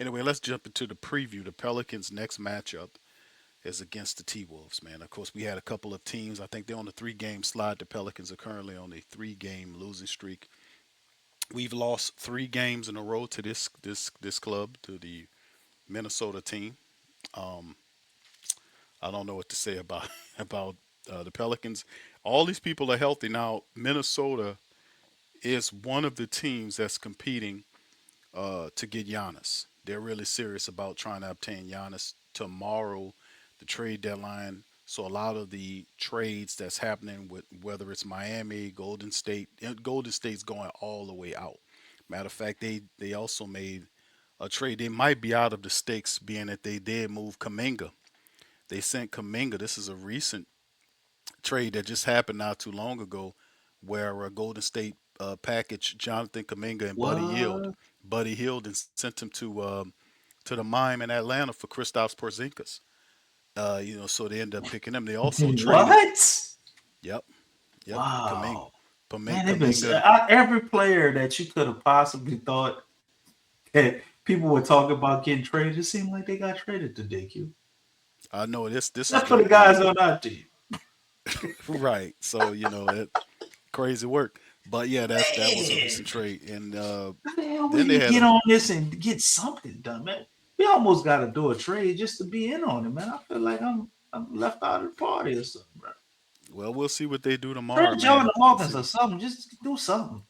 Anyway, let's jump into the preview. The Pelicans' next matchup is against the T Wolves, man. Of course, we had a couple of teams. I think they're on a 3 game slide. The Pelicans are currently on a 3 game losing streak. We've lost 3 games in a row to this club, to the Minnesota team. Um, I don't know what to say about about the Pelicans. All these people are healthy now. Minnesota is one of the teams that's competing to get Giannis. They're really serious about trying to obtain Giannis tomorrow, the trade deadline. So a lot of the trades that's happening with whether it's Miami, Golden State, Golden State's going all the way out. Matter of fact, they also made a trade. They might be out of the stakes, being that they did move Kaminga. They sent Kaminga. This is a recent trade that just happened not too long ago, where Golden State packaged Jonathan Kaminga and What? Buddy Hield, and sent him to the mime in Atlanta for Kristaps Porzingis. So they ended up picking him. They also traded. What? Yep, yep. Kaminga, Wow. Man, they've been Kaminga. every player that you could have possibly thought that people were talking about getting traded. It seemed like they got traded to DQ. I know this is That's for the the guys on our team. right. So it crazy work. But yeah, that was a Man, recent trade, and how the hell we then they didn't had get a on this and get something done, man? We almost got to do a trade just to be in on it, man. I feel like I'm left out of the party or something, bro. well, we'll see what they do tomorrow, Trade Jordan man. We'll Hawkins see. or something. Just do something.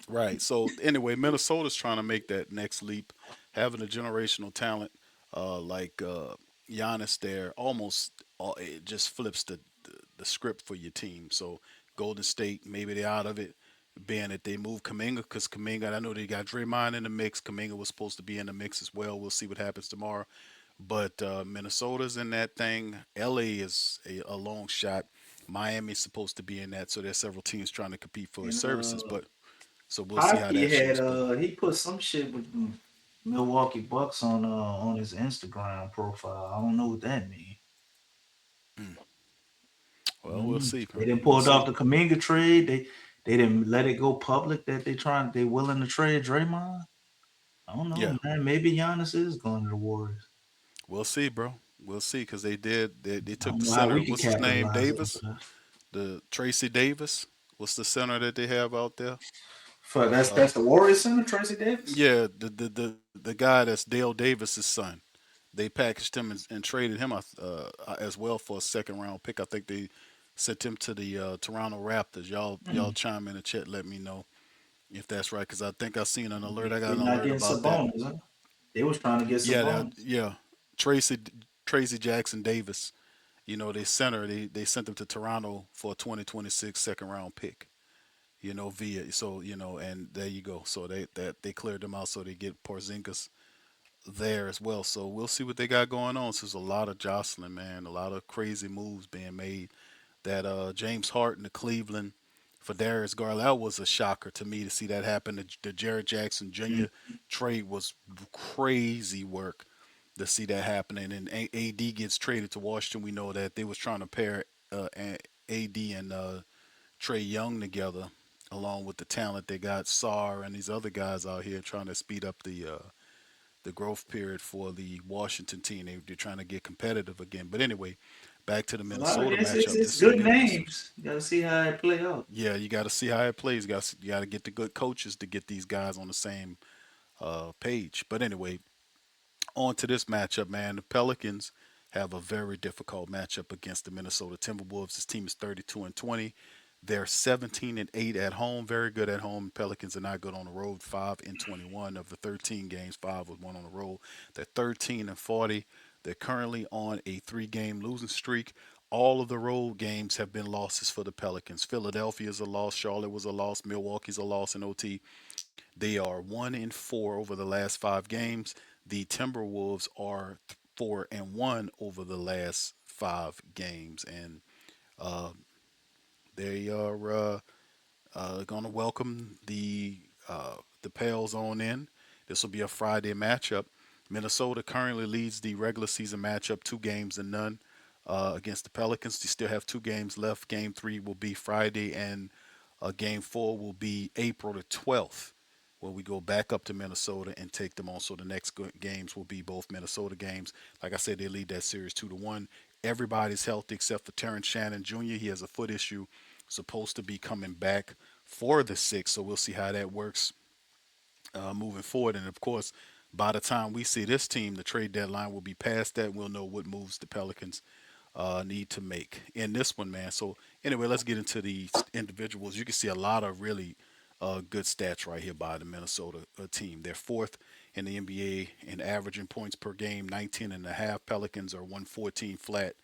Right. So anyway, Minnesota's trying to make that next leap, having a generational talent like Giannis there. Almost, it just flips the script for your team. So Golden State, maybe they're out of it, being that they moved Kaminga, because Kaminga, I know they got Draymond in the mix. Kaminga was supposed to be in the mix as well. We'll see what happens tomorrow. But Minnesota's in that thing. LA is a long shot. Miami's supposed to be in that. So there's several teams trying to compete for his And services. But so we'll see how Hockey that had shapes. But he put some shit with the Milwaukee Bucks on his Instagram profile. I don't know what that means. mm, well, we'll see, They bro. didn't We'll pull off see. the Kaminga trade. They didn't let it go public that they willing to trade Draymond. I don't know, Yeah, man. Maybe Giannis is going to the Warriors. we'll see, bro. We'll see, because they I took don't the know how center. we can What's his name? capitalize off Davis, of that. the Tracy Davis. What's the center that they have out there? For Uh, that's the Warriors center, Tracy Davis. yeah, the guy that's Dale Davis's son. They packaged him and traded him as well for a second round pick. I think they sent him to the Toronto Raptors. Y'all Hmm. chime in the chat. Let me know if that's right, because I think I seen an alert. I got They're an not alert getting about that. Sabonis, huh? They was trying to get Sabonis. Yeah. Tracy Tracy Jackson Davis. They center. They sent him to Toronto for a 2026 second round pick. Via so and there you go. So they cleared them out, so they get Porzingis there as well. So we'll see what they got going on. So there's a lot of jostling, man. A lot of crazy moves being made. That James Harden to Cleveland for Darius Garland, that was a shocker to me to see that happen. The Jared Jackson Jr. trade was crazy work to see that happening. And AD gets traded to Washington. We know that they was trying to pair AD and Trey Young together, along with the talent they got, Sar and these other guys out here trying to speed up the growth period for the Washington team. They're trying to get competitive again. But anyway, back to the A lot of Minnesota it's matchup. it's This is a good good one. names. You gotta see how it play out. Yeah, you got to see how it plays. You got to get the good coaches to get these guys on the same page. But anyway, on to this matchup, man. The Pelicans have a very difficult matchup against the Minnesota Timberwolves. This team is 32-20. They're 17-8 at home, very good at home. Pelicans are not good on the road. 5-21 of the 13 games, five with one on the road. They're 13-40. They're currently on a 3 game losing streak. All of the road games have been losses for the Pelicans. Philadelphia's a loss. Charlotte was a loss. Milwaukee's a loss in OT. They are 1-4 over the last 5 games. The Timberwolves are 4-1 over the last 5 games, and uh, they are going to welcome the Pels on in. This will be a Friday matchup. Minnesota currently leads the regular season matchup 2 games to none against the Pelicans. They still have 2 games left. Game 3 will be Friday, and Game 4 will be April the 12th. where we go back up to Minnesota and take them on. So the next games will be both Minnesota games. Like I said, they lead that series 2-1. Everybody's healthy except for Terrence Shannon Jr. He has a foot issue, supposed to be coming back for the sixth. So we'll see how that works moving forward. And of course, by the time we see this team, the trade deadline will be past that. We'll know what moves the Pelicans need to make in this one, man. So anyway, let's get into the individuals. You can see a lot of really good stats right here by the Minnesota team. They're fourth in the NBA in averaging points per game, 19 and a half. Pelicans are 114 flat.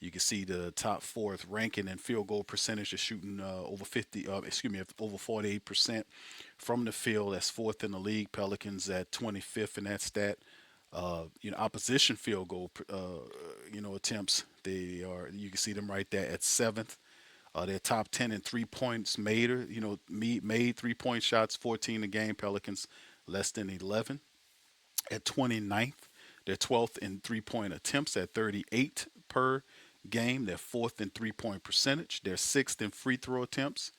You can see the top fourth ranking in field goal percentage is shooting over 50, over 48% from the field. That's fourth in the league. Pelicans at 25th in that stat. Opposition field goal, attempts. They are. You can see them right there at seventh. They're top 10 in 3 points made. Made 3 point shots, 14 a game. Pelicans less than 11 at 29th. They're 12th in 3 point attempts at 38 per game. They're fourth in 3 point percentage. They're sixth in free throw attempts.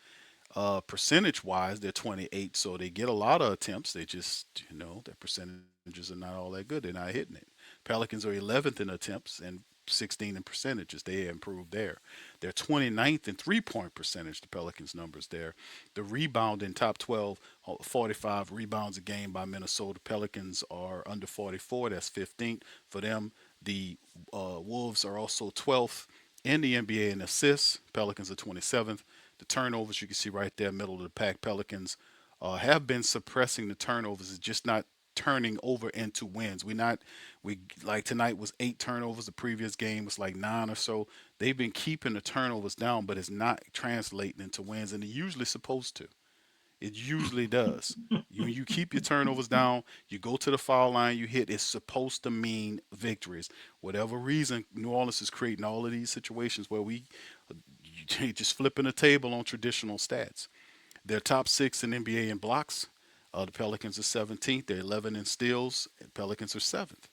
Percentage wise, they're 28, so they get a lot of attempts. They just, their percentages are not all that good. They're not hitting it. Pelicans are 11th in attempts and 16 in percentages. They improved there. They're 29th in 3 point percentage, the Pelicans numbers there. The rebound in top 12, 45 rebounds a game by Minnesota. Pelicans are under 44. That's 15th for them. The Wolves are also 12th in the NBA in assists. Pelicans are 27th. The turnovers you can see right there, middle of the pack. Pelicans have been suppressing the turnovers. It's just not turning over into wins. We like tonight was 8 turnovers. The previous game was like 9 or so. They've been keeping the turnovers down, but it's not translating into wins, and it usually supposed to. It usually does. You keep your turnovers down, you go to the foul line, you hit. It's supposed to mean victories. Whatever reason, New Orleans is creating all of these situations where we just flipping the table on traditional stats. They're top six in NBA in blocks. The Pelicans are 17th. They're 11 in steals. Pelicans are seventh.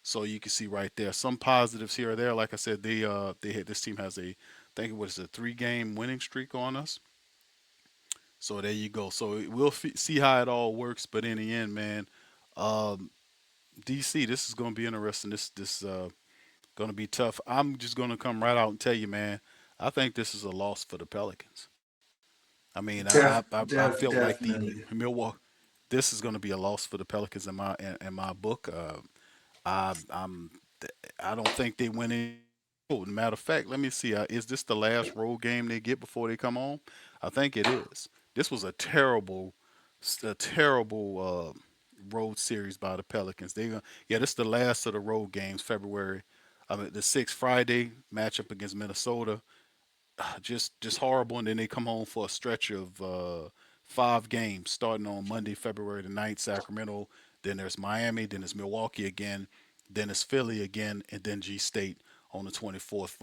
So you can see right there some positives here or there. Like I said, this team has I think it was a 3 game winning streak on us. So there you go. So we'll see how it all works. But in the end, man, um, DC, this is going to be interesting. This going to be tough. I'm just going to come right out and tell you, man. I think this is a loss for the Pelicans. I mean, I felt like the Definitely. Milwaukee. This is going to be a loss for the Pelicans in my book. I'm I don't think they win any more on the road. Matter of fact, let me see. Is this the last road game they get before they come home? I think it is. This was a terrible road series by the Pelicans. Yeah, this is the last of the road games. February, the sixth Friday matchup against Minnesota, just horrible. And then they come home for a stretch of 5 games starting on Monday, February the 9th, Sacramento. Then there's Miami. Then there's Milwaukee again. Then it's Philly again, and then G State on the 24th.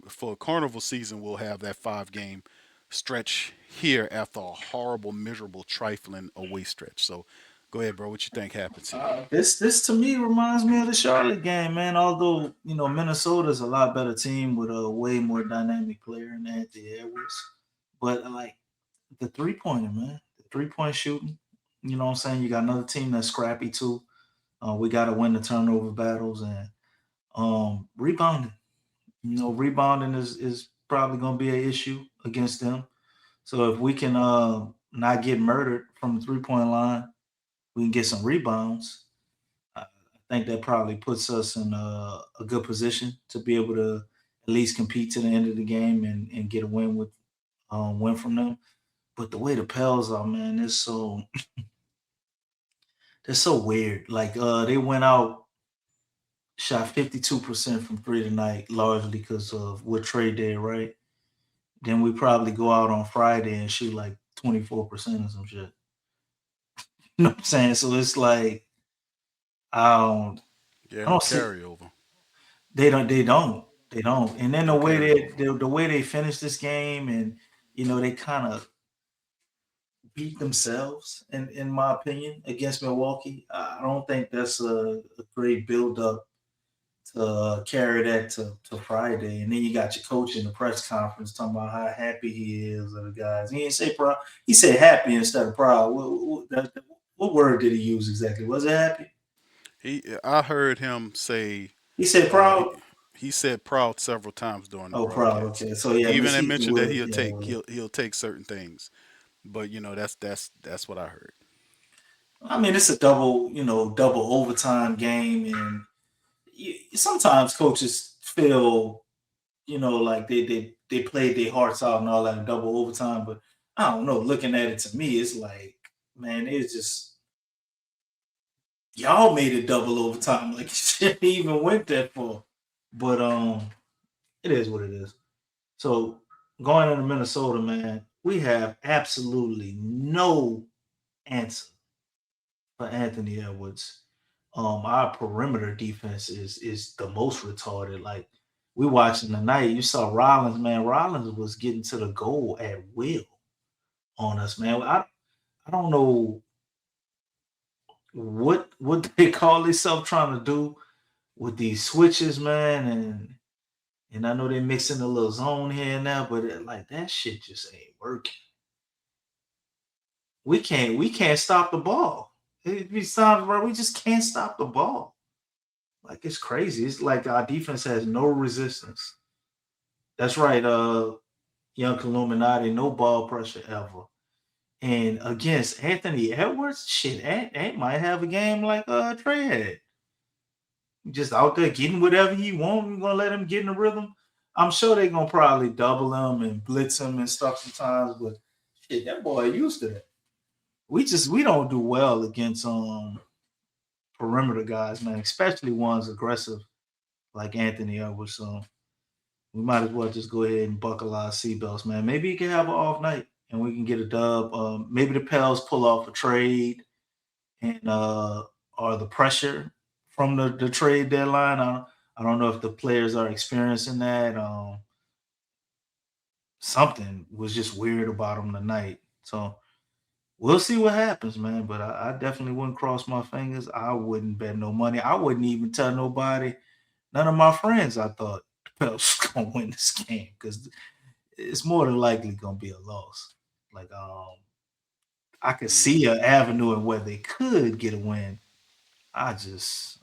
For Carnival season, we'll have that 5 game stretch here after a horrible, miserable, trifling away stretch. So go ahead, bro. What you think happens here? This to me reminds me of the Charlotte game, man. Although Minnesota's a lot better team with a way more dynamic player in Anthony Edwards, but like the 3 pointer, man, the 3 point shooting. You know what I'm saying? You got another team that's scrappy too. We got to win the turnover battles and rebounding. Rebounding is probably going to be an issue against them. So if we can not get murdered from the 3 point line, we can get some rebounds. I think that probably puts us in a good position to be able to at least compete to the end of the game and get a win from them. But the way the Pels are, man, they're so weird. Like they went out, shot 52% from three tonight, largely because of what trade day, right? Then we probably go out on Friday and shoot like 24% or some shit. You know what I'm saying? So it's like I don't Yeah, I no don't see carryover. they don't. And then No carryover. the way they finished this game and they kind of beat themselves in my opinion against Milwaukee. I don't think that's a great build up to carry that to Friday. And then you got your coach in the press conference talking about how happy he is of the guys. He didn't say proud. He said happy instead of proud. What word did he use exactly? Was it happy? I heard him say He said uh, he, proud. he said proud several times during the Oh, proud. broadcast. Okay, so yeah, He Miss even had he mentioned that would. Yeah, he'll take certain things, but that's what I heard. I mean, it's a double, double overtime game, and sometimes coaches feel, like they played their hearts out and all that in double overtime. But I don't know. Looking at it, to me, it's like, man, it's just y'all made it double overtime. Like, you shouldn't even went that far. But it is what it is. So going into Minnesota, man, we have absolutely no answer for Anthony Edwards. Our perimeter defense is the most retarded. Like, we watching tonight, you saw Rollins, man. Rollins was getting to the goal at will on us, man. I don't know what they call themselves trying to do with these switches, man, and I know they mixing a little zone here and there, but like that shit just ain't working. We can't stop the ball. It be times where we just can't stop the ball. Like, it's crazy. It's like our defense has no resistance. That's right, young Illuminati, no ball pressure ever. And against Anthony Edwards, shit, Ant might have a game like Trey had. Just out there getting whatever he want. We're gonna let him get in the rhythm. I'm sure they're gonna probably double him and blitz him and stuff sometimes, but shit, that boy used to that. We don't do well against perimeter guys, man, especially ones aggressive like Anthony Edwards. So we might as well just go ahead and buckle our seatbelts, man. Maybe he can have an off night and we can get a dub. Maybe the Pels pull off a trade and or the pressure from the trade deadline. I don't know if the players are experiencing that. Something was just weird about them tonight. So we'll see what happens, man. But I definitely wouldn't cross my fingers. I wouldn't bet no money. I wouldn't even tell nobody. None of my friends. I thought the Pels was gonna win this game because it's more than likely gonna be a loss. Like, I could see Hmm. an avenue in where they could get a win.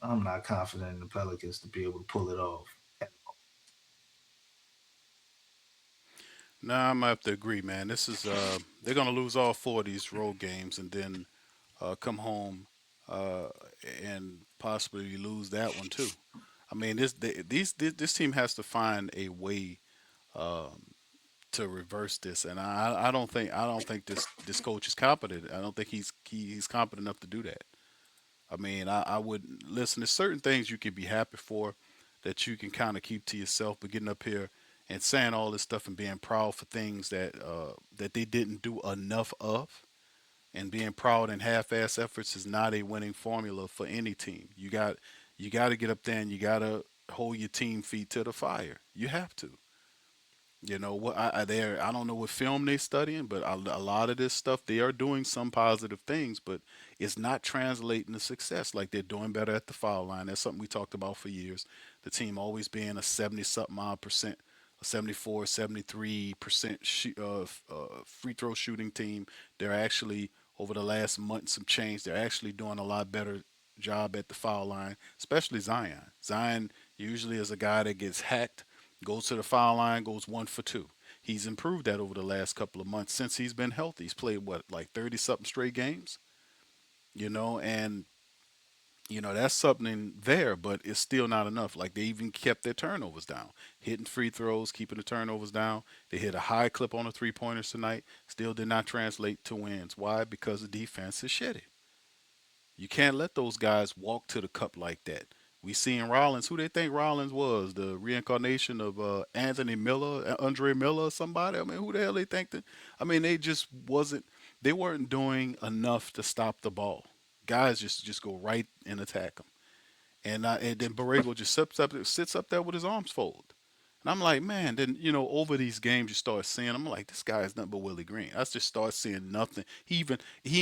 I'm not confident in the Pelicans to be able to pull it off. Nah, I'm gonna have to agree, man. This is they're gonna lose all four of these road games and then come home uh, and possibly lose that one too. I mean, this team has to find a way um, to reverse this, and I don't think this coach is competent. I don't think he's competent enough to do that. I mean, I would listen. There's certain things you can be happy for that you can kind of keep to yourself, but getting up here and saying all this stuff and being proud for things that they didn't do enough of, and being proud in half-ass efforts is not a winning formula for any team. You got to get up there and you got to hold your team feet to the fire. You have to. You know what? I don't know what film they studying, but a lot of this stuff they are doing some positive things, but it's not translating to success. Like they're doing better at the foul line. That's something we talked about for years. The team always being a 70 something odd percent, a 74, 73% free throw shooting team. They're actually over the last month some change. They're actually doing a lot better job at the foul line, especially Zion. Zion usually is a guy that gets hacked, goes to the foul line, goes 1 for 2. He's improved that over the last couple of months since he's been healthy. He's played what, like 30 something straight games, and that's something there, but it's still not enough. Like they even kept their turnovers down, hitting free throws, keeping the turnovers down. They hit a high clip on the 3 pointers tonight. Still did not translate to wins. Why? Because the defense is shitty. You can't let those guys walk to the cup like that. We seen Rollins. Who they think Rollins was? The reincarnation of Anthony Miller, Andre Miller, or somebody. I mean, who the hell they think that? I mean, they just wasn't. They weren't doing enough to stop the ball. Guys just go right and attack them. And then Borrego just sits up there with his arms folded. And I'm like, man, then, over these games you start seeing, I'm like, this guy is nothing but Willie Green. I just start seeing nothing. He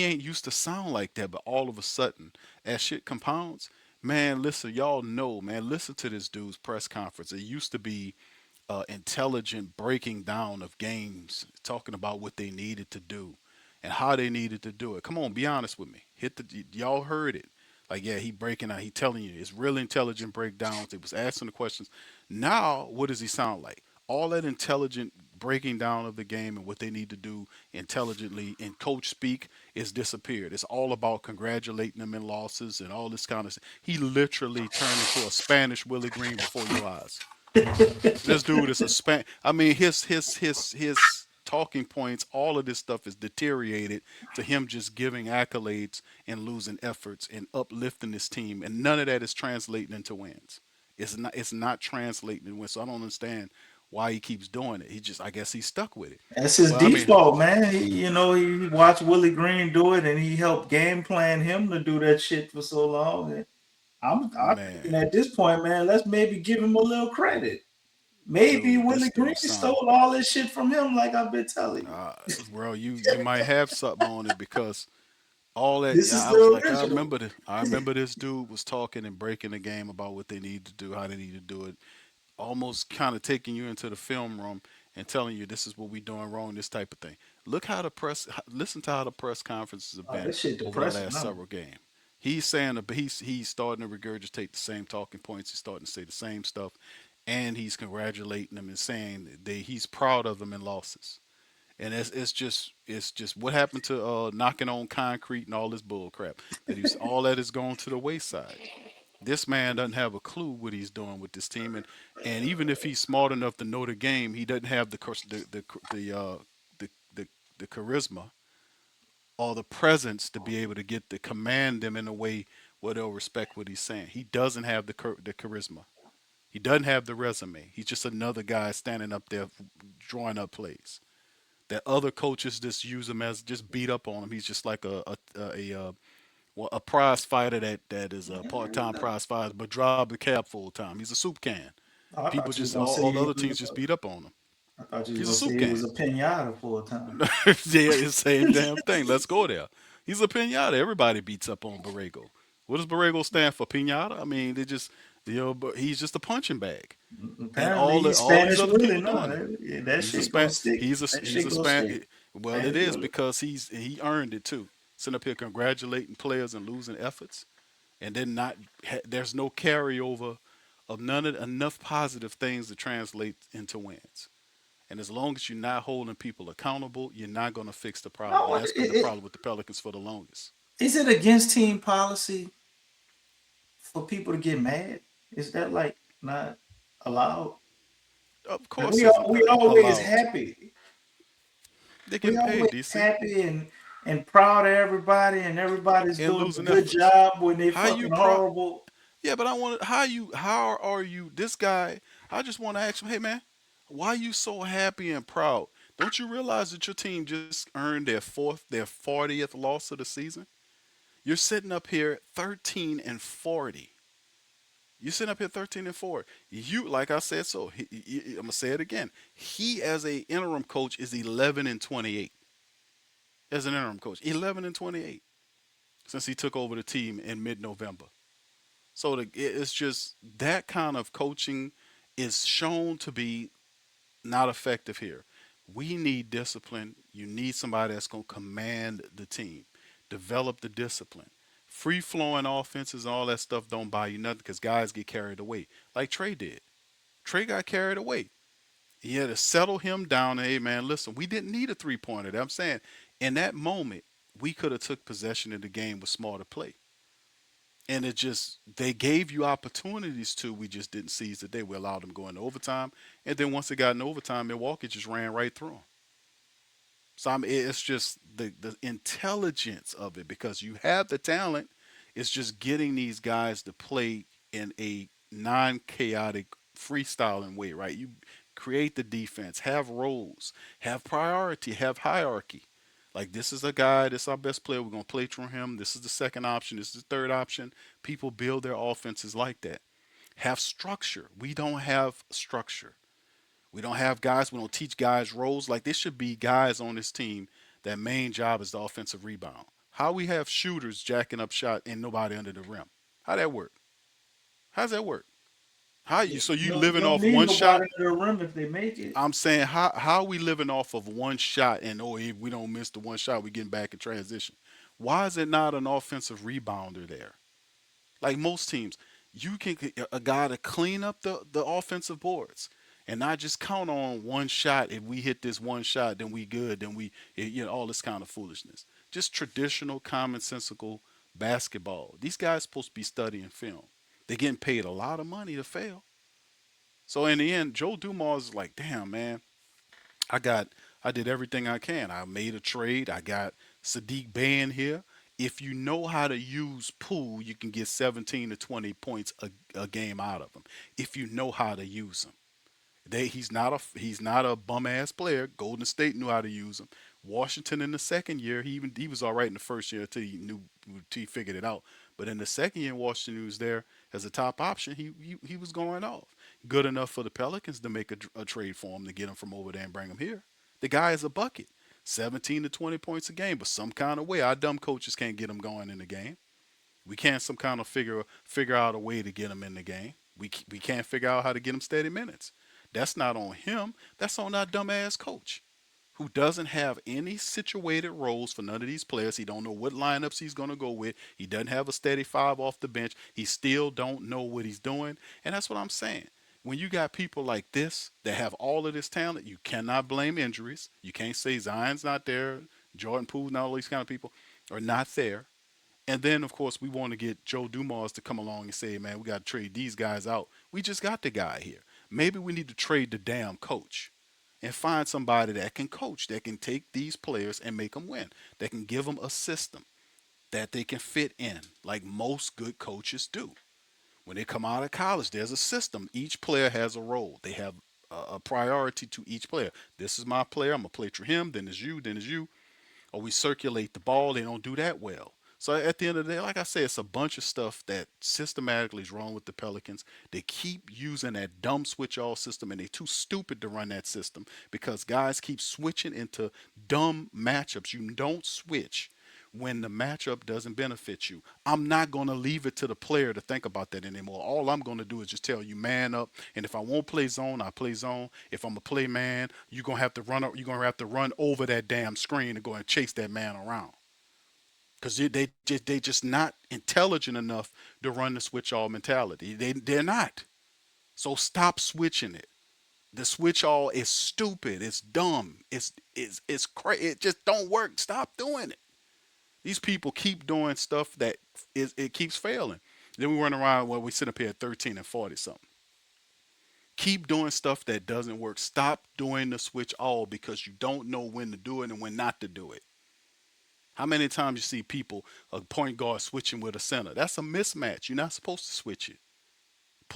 ain't used to sound like that, but all of a sudden, as shit compounds, man, listen, y'all know, man, listen to this dude's press conference. It used to be intelligent breaking down of games, talking about what they needed to do. and how they needed to do it. Come on, be honest with me. Y'all heard it. Like, yeah, he breaking out. He telling you it's really intelligent breakdowns. It was asking the questions. Now, what does he sound like? All that intelligent breaking down of the game and what they need to do intelligently in coach speak is disappeared. It's all about congratulating them in losses and all this kind of stuff. He literally turned into a Spanish Willie Green before your eyes. This dude is a span. I mean, his talking points, all of this stuff is deteriorated to him just giving accolades and losing efforts and uplifting this team, and none of that is translating into wins. It's not translating into wins. So I don't understand why he keeps doing it. He just, I guess he's stuck with it. That's his But I mean, default, man. He watched Willie Green do it, and he helped game plan him to do that shit for so long. And I'm thinking man, at this point, man, let's maybe give him a little credit. Maybe dude, this Willie Green dude sound. stole all this shit from him, like I've been telling you. Uh, bro, you might have something on it because all that. This Yeah, is I was the like, original. I remember this dude was talking and breaking the game about what they need to do, how they need to do it, almost kind of taking you into the film room and telling you this is what we doing wrong, this type of thing. Look how the press, listen to how the press conferences have Oh, been this shit over the depressing. last several games. He's saying that he's starting to regurgitate the same talking points. He's starting to say the same stuff, and he's congratulating them and saying that he's proud of them in losses. And it's just what happened to knocking on concrete and all this bull crap that he's all that is going to the wayside. This man doesn't have a clue what he's doing with this team, and even if he's smart enough to know the game, he doesn't have the the charisma or the presence to be able to get to command them in a way where they'll respect what he's saying. He doesn't have the charisma. He doesn't have the resume. He's just another guy standing up there drawing up plays that other coaches just use him as just beat up on him. He's just like a prize fighter that is a part time prize fighter, but drive the cab full time. He's a soup can. Oh, I People thought you was just gonna say all the other teams just beat up on him. I thought you was He's a gonna soup say he can. was a pinata for a time. Yeah, it's the same damn thing. Let's go there. He's a pinata. Everybody beats up on Borrego. What does Borrego stand for? Pinata. I mean, they just but he's just a punching bag, and Apparently he's all these Spanish other Willie. people No, doing it. that He's a shit gonna span. stick. That He's shit a gonna span. stick. Well, it Spanish is Willie. because he earned it too. Sitting up here congratulating players and losing efforts, and then not there's no carryover of none of enough positive things to translate into wins. And as long as you're not holding people accountable, you're not going to fix the problem. And No, that's been the problem with the Pelicans for the longest. is it against team policy for people to get mad? Is that like not allowed? Of Like course, isn't we always allowed. happy. They're We getting paid, always DC, happy and proud of everybody, and everybody's and doing a losing good efforts. job when they How you fucking pro? horrible. Yeah, but I want to. How are you? This guy. I just want to ask him. Hey, man, why are you so happy and proud? Don't you realize that your team just earned their 40th loss of the season? You're sitting up here 13-40. You sitting up here 13-4. You, like I said, so I'm gonna say it again. He, as a interim coach, is 11-28. As an interim coach, 11-28 since he took over the team in mid-November. So it's just that kind of coaching is shown to be not effective here. We need discipline. You need somebody that's gonna command the team, develop the discipline. Free flowing offenses and all that stuff don't buy you nothing because guys get carried away, like Trey did. Trey got carried away. He had to settle him down. Hey man, listen, we didn't need a 3-pointer. I'm saying in that moment we could have took possession of the game with smarter play. And it just they gave you opportunities to. We just didn't seize the day. We allowed them to go into overtime, and then once it got in overtime, Milwaukee just ran right through them. So I mean, it's just the intelligence of it because you have the talent. It's just getting these guys to play in a non-chaotic freestyling way, right? You create the defense, have roles, have priority, have hierarchy. Like this is a guy, this is our best player. We're gonna play through him. This is the second option. This is the third option. People build their offenses like that. Have structure. We don't have structure. We don't have guys. We don't teach guys roles. Like there should be guys on this team that main job is the offensive rebound. How we have shooters jacking up shot and nobody under the rim? How that work? How's that work? How you Yeah, so you no, you living don't off need one shot? nobody to the rim if they make it. I'm saying how are we living off of one shot and oh if we don't miss the one shot we getting back in transition. Why is it not an offensive rebounder there? Like most teams, you can a guy to clean up the offensive boards and not just count on one shot. If we hit this one shot, then we good. Then all this kind of foolishness. Just traditional, commonsensical basketball. These guys supposed to be studying film. They're getting paid a lot of money to fail. So in the end, Joe Dumars is like, damn man, I got I did everything I can. I made a trade. I got Sadiq Bey in here. If you know how to use Poole, you can get 17 to 20 points a game out of him. If you know how to use him. He's not a bum ass player. Golden State knew how to use him. Washington in the second year, he was all right in the first year until he figured it out. But in the second year, Washington was there as a top option. He was going off. Good enough for the Pelicans to make a trade for him to get him from over there and bring him here. The guy is a bucket, 17 to 20 points a game. But some kind of way, our dumb coaches can't get him going in the game. We can't some kind of figure out a way to get him in the game. We can't figure out how to get him steady minutes. That's not on him. That's on our dumbass coach, who doesn't have any situated roles for none of these players. He don't know what lineups he's gonna go with. He doesn't have a steady five off the bench. He still don't know what he's doing, and that's what I'm saying. When you got people like this that have all of this talent, you cannot blame injuries. You can't say Zion's not there, Jordan Poole, and all these kind of people are not there. And then, of course, we want to get Joe Dumars to come along and say, man, we got to trade these guys out. We just got the guy here. Maybe we need to trade the damn coach and find somebody that can coach, that can take these players and make them win, that can give them a system that they can fit in, like most good coaches do. When they come out of college, there's a system. Each player has a role. They have a priority to each player. This is my player. I'm going to play for him. Then it's you. Then it's you, or we circulate the ball. They don't do that well. So at the end of the day, like I said, it's a bunch of stuff that systematically is wrong with the Pelicans. They keep using that dumb switch all system, and they're too stupid to run that system because guys keep switching into dumb matchups. You don't switch when the matchup doesn't benefit you. I'm not going to leave it to the player to think about that anymore. All I'm going to do is just tell you man up, and if I won't play zone, I play zone. If I'm a play man, you're going to have to run up, you're going to have to run over that damn screen and go and chase that man around because they just not intelligent enough to run the switch all mentality. They're not. So stop switching it. The switch all is stupid. It's dumb. It's crazy. It just don't work. Stop doing it. These people keep doing stuff that it keeps failing. Then we run around we sit up here at 13 and 40 something. Keep doing stuff that doesn't work. Stop doing the switch all because you don't know when to do it and when not to do it. How many times you see people, a point guard switching with a center? That's a mismatch. You're not supposed to switch it.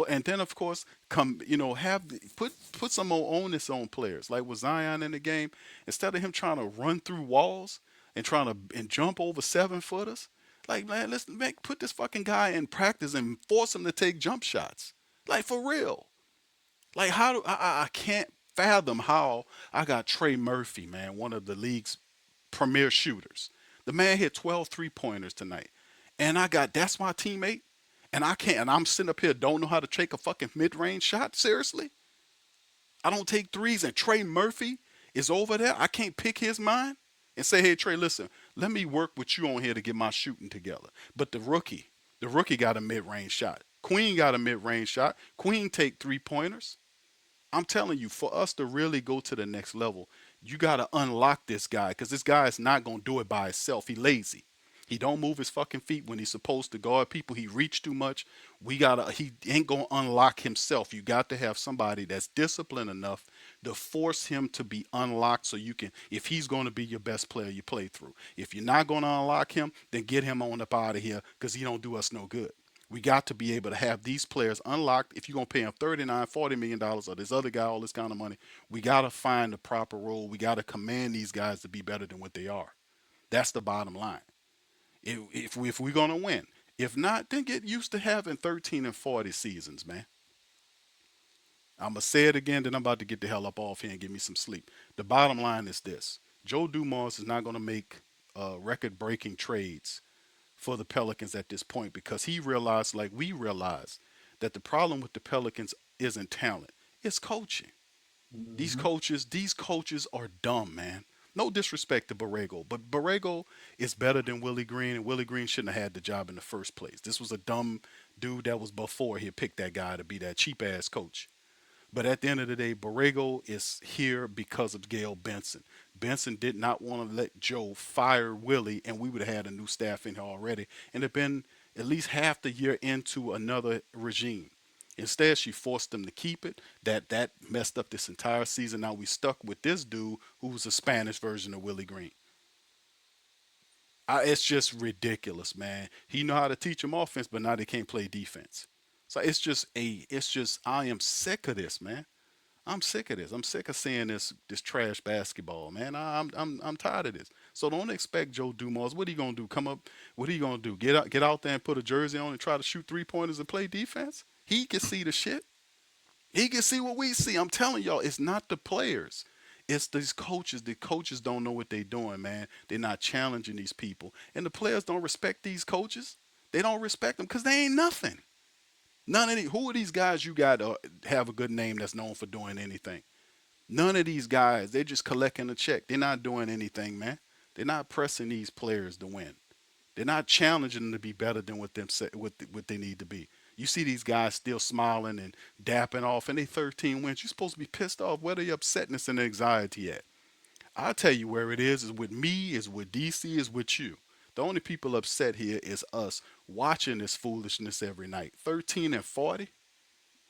And then of course come have put some more onus on players like with Zion in the game. Instead of him trying to run through walls and trying to and jump over 7 footers, like man, let's put this fucking guy in practice and force him to take jump shots. Like for real. Like how do I can't fathom how I got Trey Murphy, man, one of the league's premier shooters. The man hit 12 3 pointers tonight. And I got that's my teammate. And I can't and I'm sitting up here don't know how to take a fucking mid-range shot. Seriously? I don't take threes and Trey Murphy is over there. I can't pick his mind and say, hey Trey, listen, let me work with you on here to get my shooting together. But the rookie got a mid-range shot. Queen got a mid-range shot. Queen take 3 pointers. I'm telling you, for us to really go to the next level, you got to unlock this guy because this guy is not going to do it by himself. He lazy. He don't move his fucking feet when he's supposed to guard people. He reach too much. He ain't going to unlock himself. You got to have somebody that's disciplined enough to force him to be unlocked so you can, if he's going to be your best player you play through. If you're not going to unlock him, then get him on up out of here because he don't do us no good. We got to be able to have these players unlocked. If you're going to pay them $39, $40 million or this other guy all this kind of money, we got to find the proper role. We got to command these guys to be better than what they are. That's the bottom line. If we're going to win. If not, then get used to having 13 and 40 seasons, man. I'm going to say it again, then I'm about to get the hell up off here and get me some sleep. The bottom line is this. Joe Dumars is not going to make record-breaking trades for the Pelicans at this point because he realized, like we realized, that the problem with the Pelicans isn't talent, it's coaching. Mm-hmm. These coaches are dumb, man. No disrespect to Borrego, but Borrego is better than Willie Green, and Willie Green shouldn't have had the job in the first place. This was a dumb dude that was before he picked that guy to be that cheap ass coach. But at the end of the day, Borrego is here because of Gail Benson. Benson did not want to let Joe fire Willie, and we would have had a new staff in here already, and have been at least half the year into another regime. Instead, she forced them to keep it. That messed up this entire season. Now we stuck with this dude who was a Spanish version of Willie Green. It's just ridiculous, man. He know how to teach them offense, but now they can't play defense. So it's just I am sick of this, man. I'm sick of this. I'm sick of seeing this trash basketball, man. I'm tired of this. So don't expect Joe Dumars. What are you gonna do? Come up? What are you gonna do? Get out there and put a jersey on and try to shoot 3 pointers and play defense? He can see the shit. He can see what we see. I'm telling y'all, it's not the players. It's these coaches. The coaches don't know what they're doing, man. They're not challenging these people. And the players don't respect these coaches. They don't respect them because they ain't nothing. None of these, who are these guys you got to have a good name that's known for doing anything? None of these guys, they're just collecting a check. They're not doing anything, man. They're not pressing these players to win. They're not challenging them to be better than what they need to be. You see these guys still smiling and dapping off, and they 13 wins. You're supposed to be pissed off. Where the upsetness and anxiety at? I'll tell you where it is with me, is with DC, is with you. The only people upset here is us watching this foolishness every night. 13 and 40.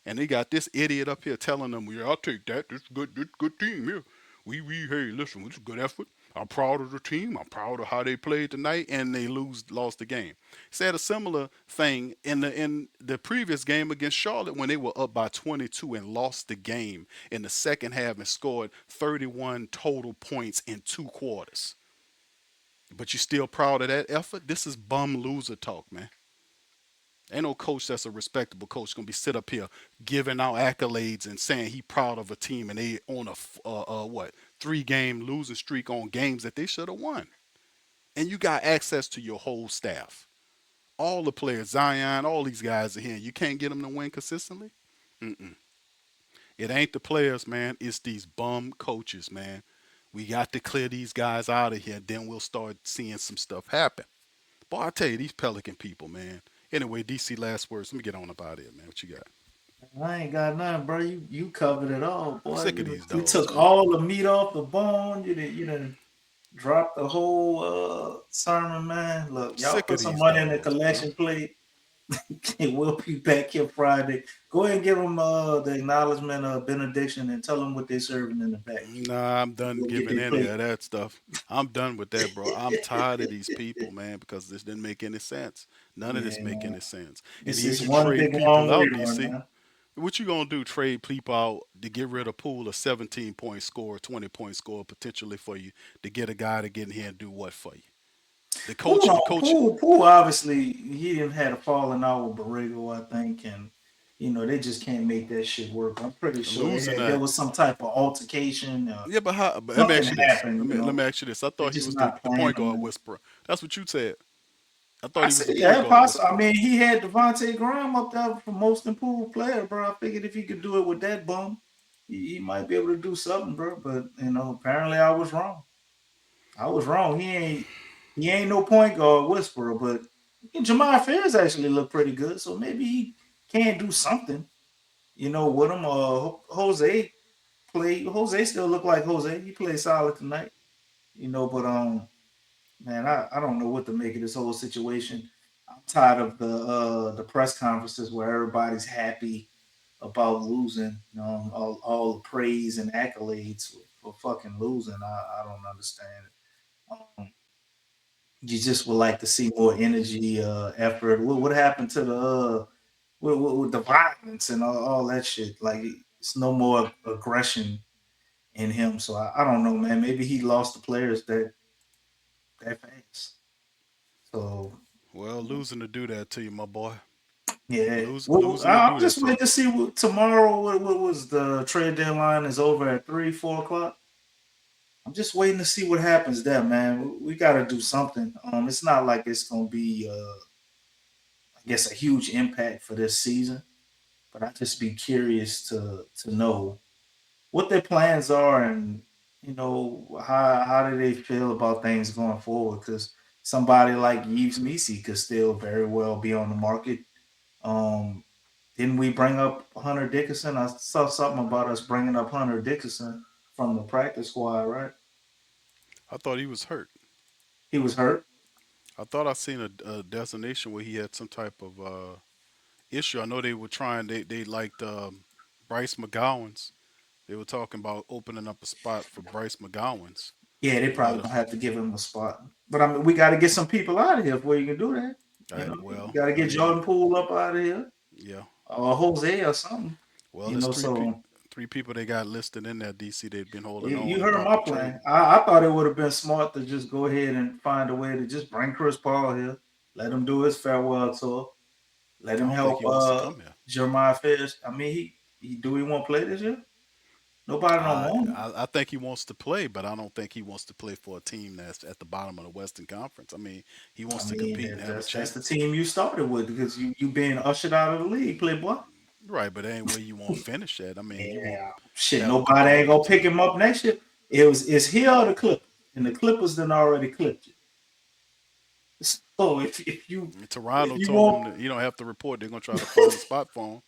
And they got this idiot up here telling them, "Yeah, I'll take that. This good team here. Hey, listen, it's a good effort. I'm proud of the team. I'm proud of how they played tonight, and they lost the game." Said a similar thing in the previous game against Charlotte when they were up by 22 and lost the game in the second half and scored 31 total points in 2 quarters. But you still proud of that effort? This is bum loser talk, man. Ain't no coach that's a respectable coach gonna be sit up here giving out accolades and saying he proud of a team and they on a what 3 game losing streak on games that they should have won. And you got access to your whole staff, all the players, Zion, all these guys are here. You can't get them to win consistently. Mm-mm. It ain't the players, man. It's these bum coaches, man. We got to clear these guys out of here. Then we'll start seeing some stuff happen. Boy, I tell you, these Pelican people, man. Anyway, DC, last words. Let me get on about it, man. What you got? I ain't got nothing, bro. You covered it all, I'm boy. sick of these You dogs, took man. all the meat off the bone. You didn't drop the whole sermon, man. I'm Look, y'all sick put of some these money in the dogs, bro. collection plate. And we'll be back here Friday. Go ahead and give them the acknowledgement benediction and tell them what they're serving in the back. Nah, I'm done Go get giving their any plate. of that stuff. I'm done with that, bro. I'm tired of these people, man, because this didn't make any sense. None of this Yeah, make man. any sense. And This then is you one trade big people long out, rerun, DC. man. What you gonna do? Trade people out to get rid of Pool, a 17-point score, 20-point score potentially for you to get a guy to get in here and do what for you? Poole, The coach Poole obviously he didn't had a falling out with Borrego, I think, and they just can't make that shit work. I'm pretty sure losing there that. was some type of altercation. Yeah, but how? But let me Something ask you this. happened, Let me ask you this. I They're thought he just was not the playing point him. guard whisperer. That's what you said. I thought I he was the said, point yeah, guard possible. I whisperer. mean, he had Devontae Graham up there for most improved player, bro. I figured if he could do it with that bum, he might be able to do something, bro. But apparently I was wrong. I was wrong. He ain't no point guard whisperer, but Jamar Fears actually looked pretty good, so maybe he can do something. With him. Jose still look like Jose. He played solid tonight. But man, I don't know what to make of this whole situation. I'm tired of the press conferences where everybody's happy about losing. All the praise and accolades for fucking losing. I don't understand it. You just would like to see more energy, effort. What happened to the with the violence and all that shit? Like it's no more aggression in him. So I don't know, man. Maybe he lost the players that fast. So Well, losing to do that to you, my boy. yeah. Well, Losing to I'm do that just to waiting you. to see tomorrow. What was the trade deadline? Is over at 3, 4 o'clock. I'm just waiting to see what happens there, man. We got to do something. It's not like it's gonna be, I guess, a huge impact for this season. but I just be curious to know what their plans are and how do they feel about things going forward? Because somebody like Yves Missi could still very well be on the market. Um, didn't we bring up Hunter Dickinson? I saw something about us bringing up Hunter Dickinson from the practice squad, right? I thought he was hurt. He was hurt. I thought I seen a designation where he had some type of issue. I know they were trying. They liked Bryce McGowan's. They were talking about opening up a spot for Bryce McGowan's, Yeah, they but probably gonna have to give him a spot. But I mean, we got to get some people out of here before you can do that. You well, got to I get mean, Jordan Poole up out of here, yeah. or Jose or something. Well, there's So three people they got listed in there. DC they've been holding on you and heard probably my plan. trading. I thought it would have been smart to just go ahead and find a way to just bring Chris Paul here, let him do his farewell tour, let I him don't think help he wants to come here. Jeremiah Fish. I mean, he do he want to play this year? Nobody don't I, want him. I think he wants to play, but I don't think he wants to play for a team that's at the bottom of the Western Conference. I mean, he I wants to mean, compete and have a that's the chance. team you started with because you being ushered out of the league, playboy. Right, but that ain't where you want to finish at. I mean, you want Yeah, to shit. have a Nobody ain't competitive gonna pick team. him up next year. It's here or the Clippers, and the Clippers done already clipped you. So if Toronto you told him want, that you don't have to report. They're gonna try to find a spot for him.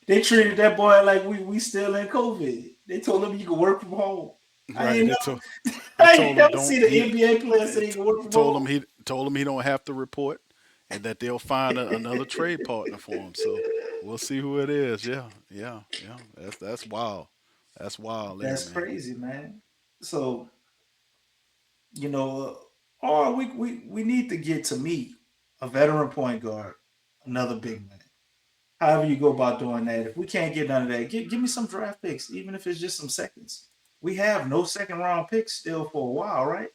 they treated So that boy like we still in COVID. They told him you can work from home. I right, ain't never, they I ain't told him never don't seen an he NBA player say he can work from home. told him he don't have to report, and that they'll find another trade partner for him. So we'll see who it is. Yeah, yeah, yeah. That's wild. That's wild there, That's man. crazy, man. So you know, or we need to get to me a veteran point guard, another big man. However you go about doing that. If we can't get none of that, give me some draft picks, even if it's just some seconds. We have no second round picks still for a while, right?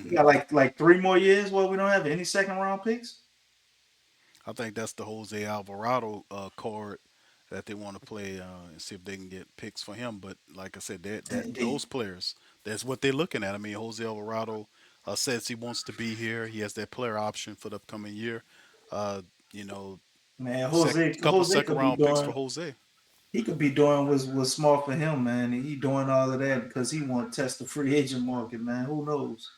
We Hmm. got like 3 more years where we don't have any second round picks. I think that's the Jose Alvarado card that they want to play and see if they can get picks for him. But like I said, that They, those players, that's what they're looking at. I mean, Jose Alvarado says he wants to be here. He has that player option for the upcoming year. Uh, you know, man, sec couple Jose second could be round picks for doing Jose. he could be doing what's smart for him, man. And he doing all of that because he want to test the free agent market, man. Who knows?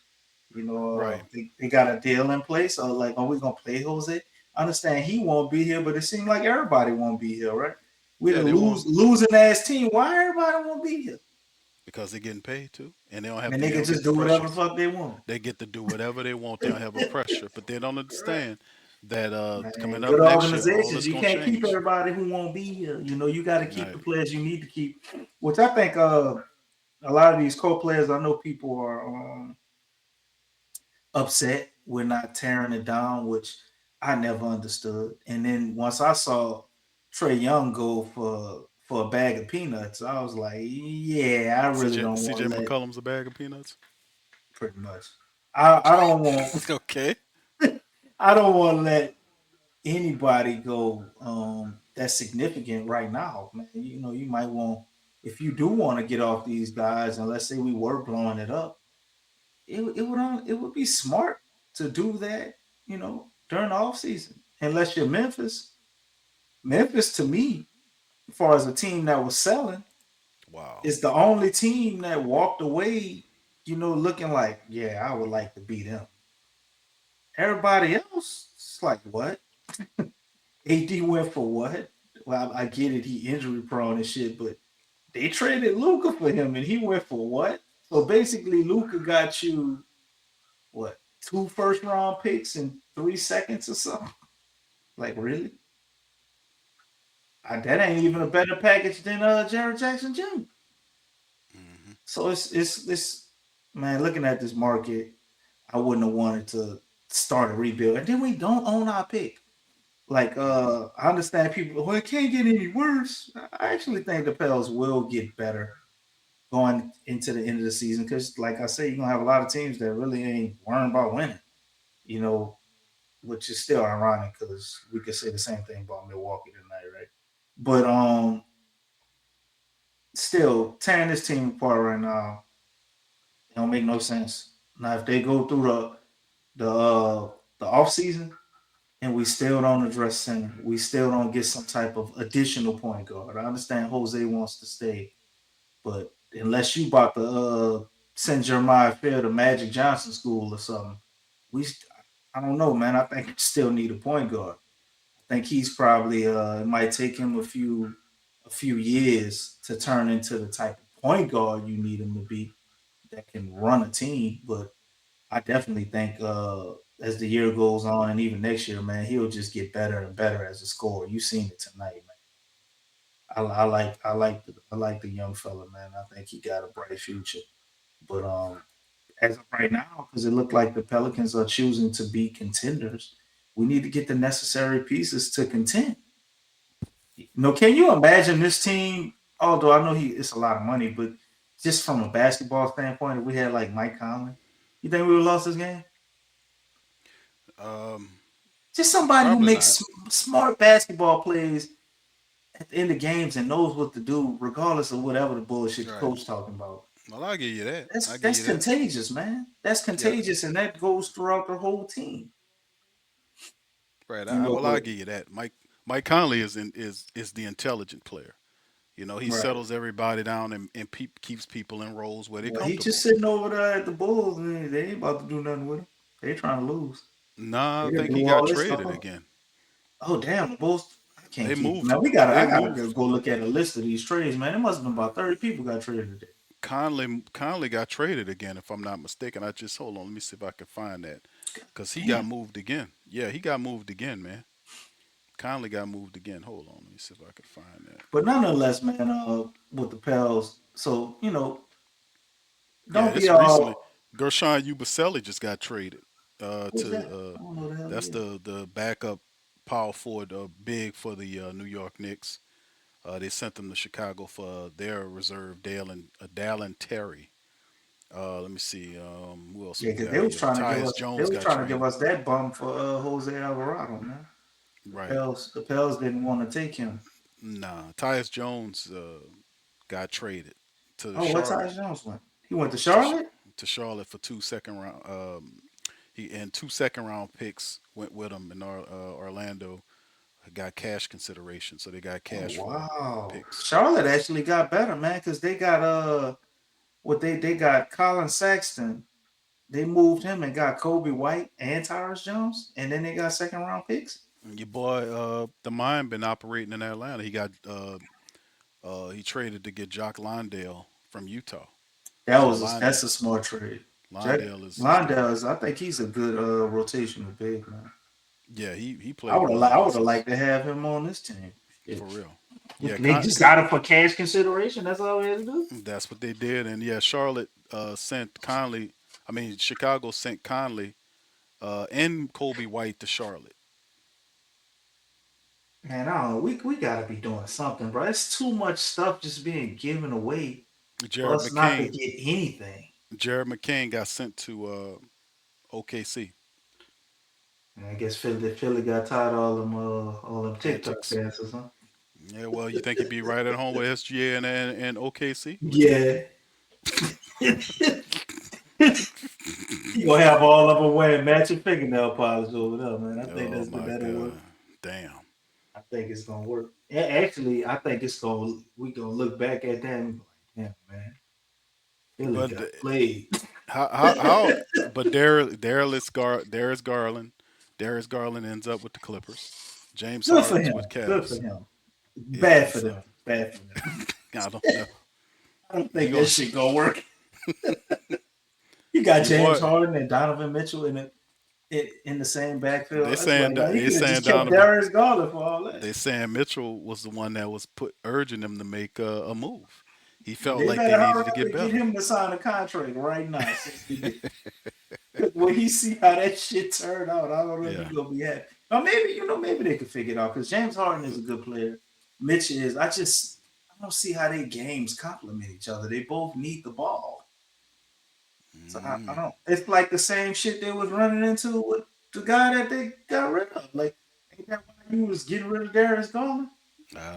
Right. They got a deal in place. Or like, are we gonna play Jose? I understand he won't be here, but it seems like everybody won't be here, right? We the Yeah, they want losing ass team. Why everybody won't be here? because they're getting paid too, and they don't have Man, to. they They can don't get just the do whatever pressure. the fuck they want. They get to do whatever they want. They don't have a pressure, but they don't Right. understand that Man, coming up good next year, all organizations. this You gonna can't keep change. everybody who won't be here. You got to keep the Right. players you need to keep. Which I think a lot of these co-players. I know people are upset we're not tearing it down, which I never understood. And then once I saw Trey Young go for a bag of peanuts, I was like, yeah, I really don't want CJ to let McCollum's a bag of peanuts. pretty much. I don't want Okay. I don't want to let anybody go that's significant right now, man. You might want if you do want to get off these guys, and let's say we were blowing it up, it would be smart to do that, during the off season. Unless you're Memphis. Memphis to me, as far as a team that was selling, Wow. is the only team that walked away, looking like, yeah, I would like to beat them. Everybody else, it's like what? AD went for what? Well, I get it, he injury prone and shit, but they traded Luca for him and he went for what? So basically Luca got you what, two first round picks in 3 seconds or something? Like really? That ain't even a better package than Jared Jackson Jr. Hmm. So it's man, looking at this market, I wouldn't have wanted to start a rebuild. And then we don't own our pick. Like Hmm. I understand people, well, it can't get any worse. I actually think the Pels will get better going into the end of the season because, like I say, you're gonna have a lot of teams that really ain't worrying about winning. You know, which is still ironic because we could say the same thing about Milwaukee tonight, right? But still tearing this team apart right now, it don't make no sense. Now, if they go through the off season and we still don't address center. We still don't get some type of additional point guard. I understand Jose wants to stay, but unless you about to send Jeremiah Fair to Magic Johnson school or something, we I don't know, man. I think we still need a point guard. I think he's probably it might take him a few years to turn into the type of point guard you need him to be that can run a team. But I definitely think as the year goes on and even next year, man, he'll just get better and better as a scorer. You seen it tonight, man. I like the young fella, man. I think he got a bright future. But as of right now, because it looked like the Pelicans are choosing to be contenders, we need to get the necessary pieces to contend. No, can you imagine this team? Although I know it's a lot of money, but just from a basketball standpoint, if we had like Mike Conley, you think we would have lost this game? Um, Just somebody who Probably makes not. smart basketball plays at the end of games and knows what to do, regardless of whatever the bullshit the Right. coach talking about. Well, I'll give you that. That's I'll give that's you that. contagious, man. That's Yeah. contagious, and that goes throughout the whole team. Right. You know, Well, I'll but give you that. Mike Conley is the intelligent player. You know, he right. settles everybody down and keeps people in roles where they're Well, he just comfortable. sitting over there at the Bulls, and they ain't about to do nothing with him. They trying to lose. Nah, I They done think he blew got all this stuff traded up. again. Oh damn, the Bulls! I can't They keep. moved Now him. we gotta. They I gotta moved go look at a list of these trades, man. It must have been about 30 people got traded today. Conley got traded again, if I'm not mistaken. I just hold on. Let me see if I can find that because he got Damn. moved again. Yeah, he got moved again, man. Conley got moved again. Hold on. Let me see if I can find that. But nonetheless, man, with the Pels, so Yeah, don't be this recently, all. Gershon Yubusele just got traded. Who's that? I don't know who the hell he That's is. the backup power forward, big for the New York Knicks. They sent them to Chicago for their reserve, Dalen Terry. Let me see. Who else Yeah, we because they got was here? trying to give Tyus us. They Jones was got trying to give traded. us that bum for Jose Alvarado, man. The Right. Pels, the Pels didn't want to take him. Nah, Tyus Jones got traded to Oh, what Charlotte. Tyus Jones went? He went to To Ch- Charlotte. to Charlotte for two second round. He and two second round picks went with him in Orlando. Got cash consideration, so they got Oh cash for wow, picks. Charlotte actually got better, man, because they got what they got Colin Sexton. They moved him and got Kobe White and Tyrus Jones, and then they got second round picks. And your boy, the mind been operating in Atlanta. He traded to get Jock Londale from Utah. So That's a smart trade. Jack Londale is the Londell is I think he's a good rotational big man. yeah, he I played would with have them I would have pieces liked to have him on this team. for Shit. real. Yeah, They just got him for cash consideration. That's all we had to do. that's what they did. And yeah, Charlotte sent Conley. I mean, Chicago sent Conley and Kobe White to Charlotte. Man, I don't know. We gotta be doing something, bro. It's too much stuff just being given away for Jared us not to McCain. get anything. Jared McCain got sent to OKC And I guess Philly got tired of all them TikTok antics. dances, huh? Yeah, well, you think he'd be right at home with SGA and OKC? What you think? Yeah. You gonna have all of them wearing matching fingernail polish over there, man. I think Oh my that'll work. God, damn. I think it's gonna work. Actually, I think we gonna look back at that and be like, damn, man, Philly But got played. how but Darius Garland ends up with the Clippers. James Good for Harden's him. with Good for Cavs. him. Yeah, Bad for so them. Bad for them. I don't know. I don't He think that going shit gonna work. You got your James boy. Harden and Donovan Mitchell in the same backfield. That's like, no, he They could have saying just kept Donovan. Darius Garland for all that. They saying Mitchell was the one that was put urging them to make a move. He felt They like they better needed hurry to up get and get better. him to sign a contract right now since we did. When he see how that shit turned out, I don't know if Yeah. he's gonna be happy. Or maybe they could figure it out because James Harden is a good player. Mitch is. I don't see how their games complement each other. They both need the ball. So I Mm, don't. It's like the same shit they was running into with the guy that they got rid of. Like, ain't that why you was getting rid of Darius Garland? I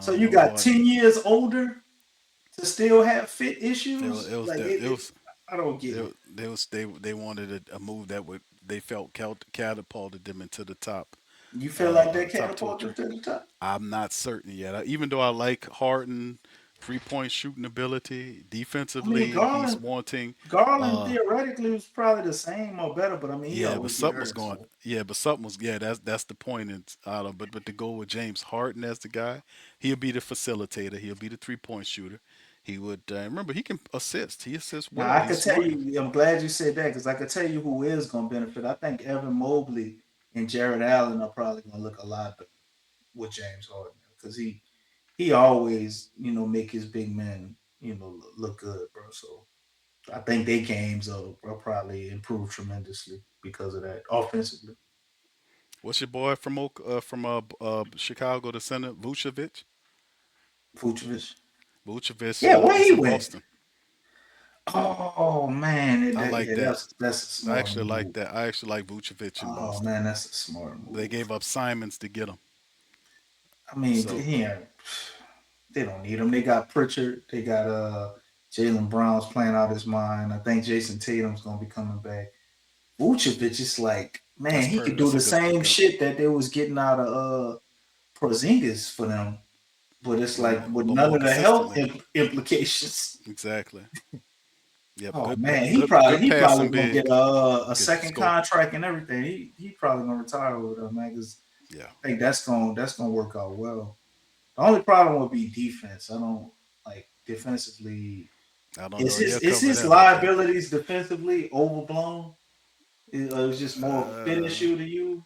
So don't you know got about. 10 years older to still have fit It issues. was Like the it it was I don't get it. they wanted a move that would they felt catapulted them into the top. You feel like that top two or catapult three. them to the top? I'm not certain yet. Even though I like Harden, 3 point shooting ability, I mean, defensively, he's Garland, wanting. Garland Uh, theoretically was probably the same or better, but I mean, he yeah, but always get something was hurt. going. So Yeah, but something was. Yeah, that's the point. It's, but to go with James Harden as the guy, he'll be the facilitator. He'll be the 3 point shooter. He would remember he can assist. He assists now well. I He's could tell smart. you, I'm glad you said that because I could tell you who is going to benefit. I think Evan Mobley and Jared Allen are probably going to look a lot better with James Harden because he always make his big men look good, bro. So I think their games are probably improved tremendously because of that offensively. What's your boy from Chicago, the center, Vucevic? Vucevic. Vucevic Yeah, where is he in went? Boston. Oh man, I like yeah, that. that's a I smart actually like move. that. I actually like Vucevic in Oh Boston. man, that's a smart They move. gave up Simons to get him. I mean, So they don't need him. They got Pritchard. They got Jalen Brown's playing out his mind. I think Jason Tatum's gonna be coming back. Vucevic is like, man, he could do that's a the good same pickup. shit that they was getting out of Porzingis for them, but it's like with But none more of the health consistently. implications. Exactly. Yep. Oh Good man, good he probably passing gonna get big. a Could second score. contract and everything. He probably gonna retire with them, man, because Yeah. I think that's gonna work out well. The only problem would be defense. I don't like defensively. I don't Is know. his They'll is cover his that up though. liabilities defensively overblown? It's just more of a fit Uh, issue to you.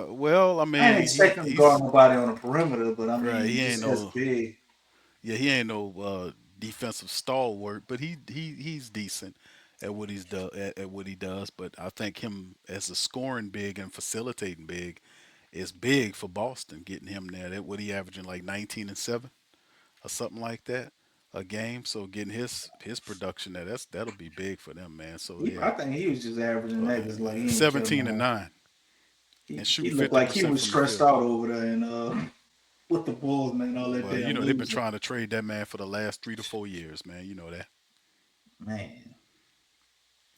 well, I I ain't mean, expecting him to guard he's nobody on the perimeter, but I right. mean, He ain't just as no big. yeah. He ain't no defensive stalwart, but he's decent at what at what he does. But I think him as a scoring big and facilitating big is big for Boston. Getting him there, that what he averaging like 19 and 7 or something like that a game. So getting his production there, that'll be big for them, man. So I yeah, think he was just averaging that because like he ain't care 17 and about. 9 and He shooting looked fifty like he percent was from the stressed field. out over there and with the Bulls, man, all that Well, damn they've been losing. trying to trade that man for the last 3 to 4 years, man. You know that. Man,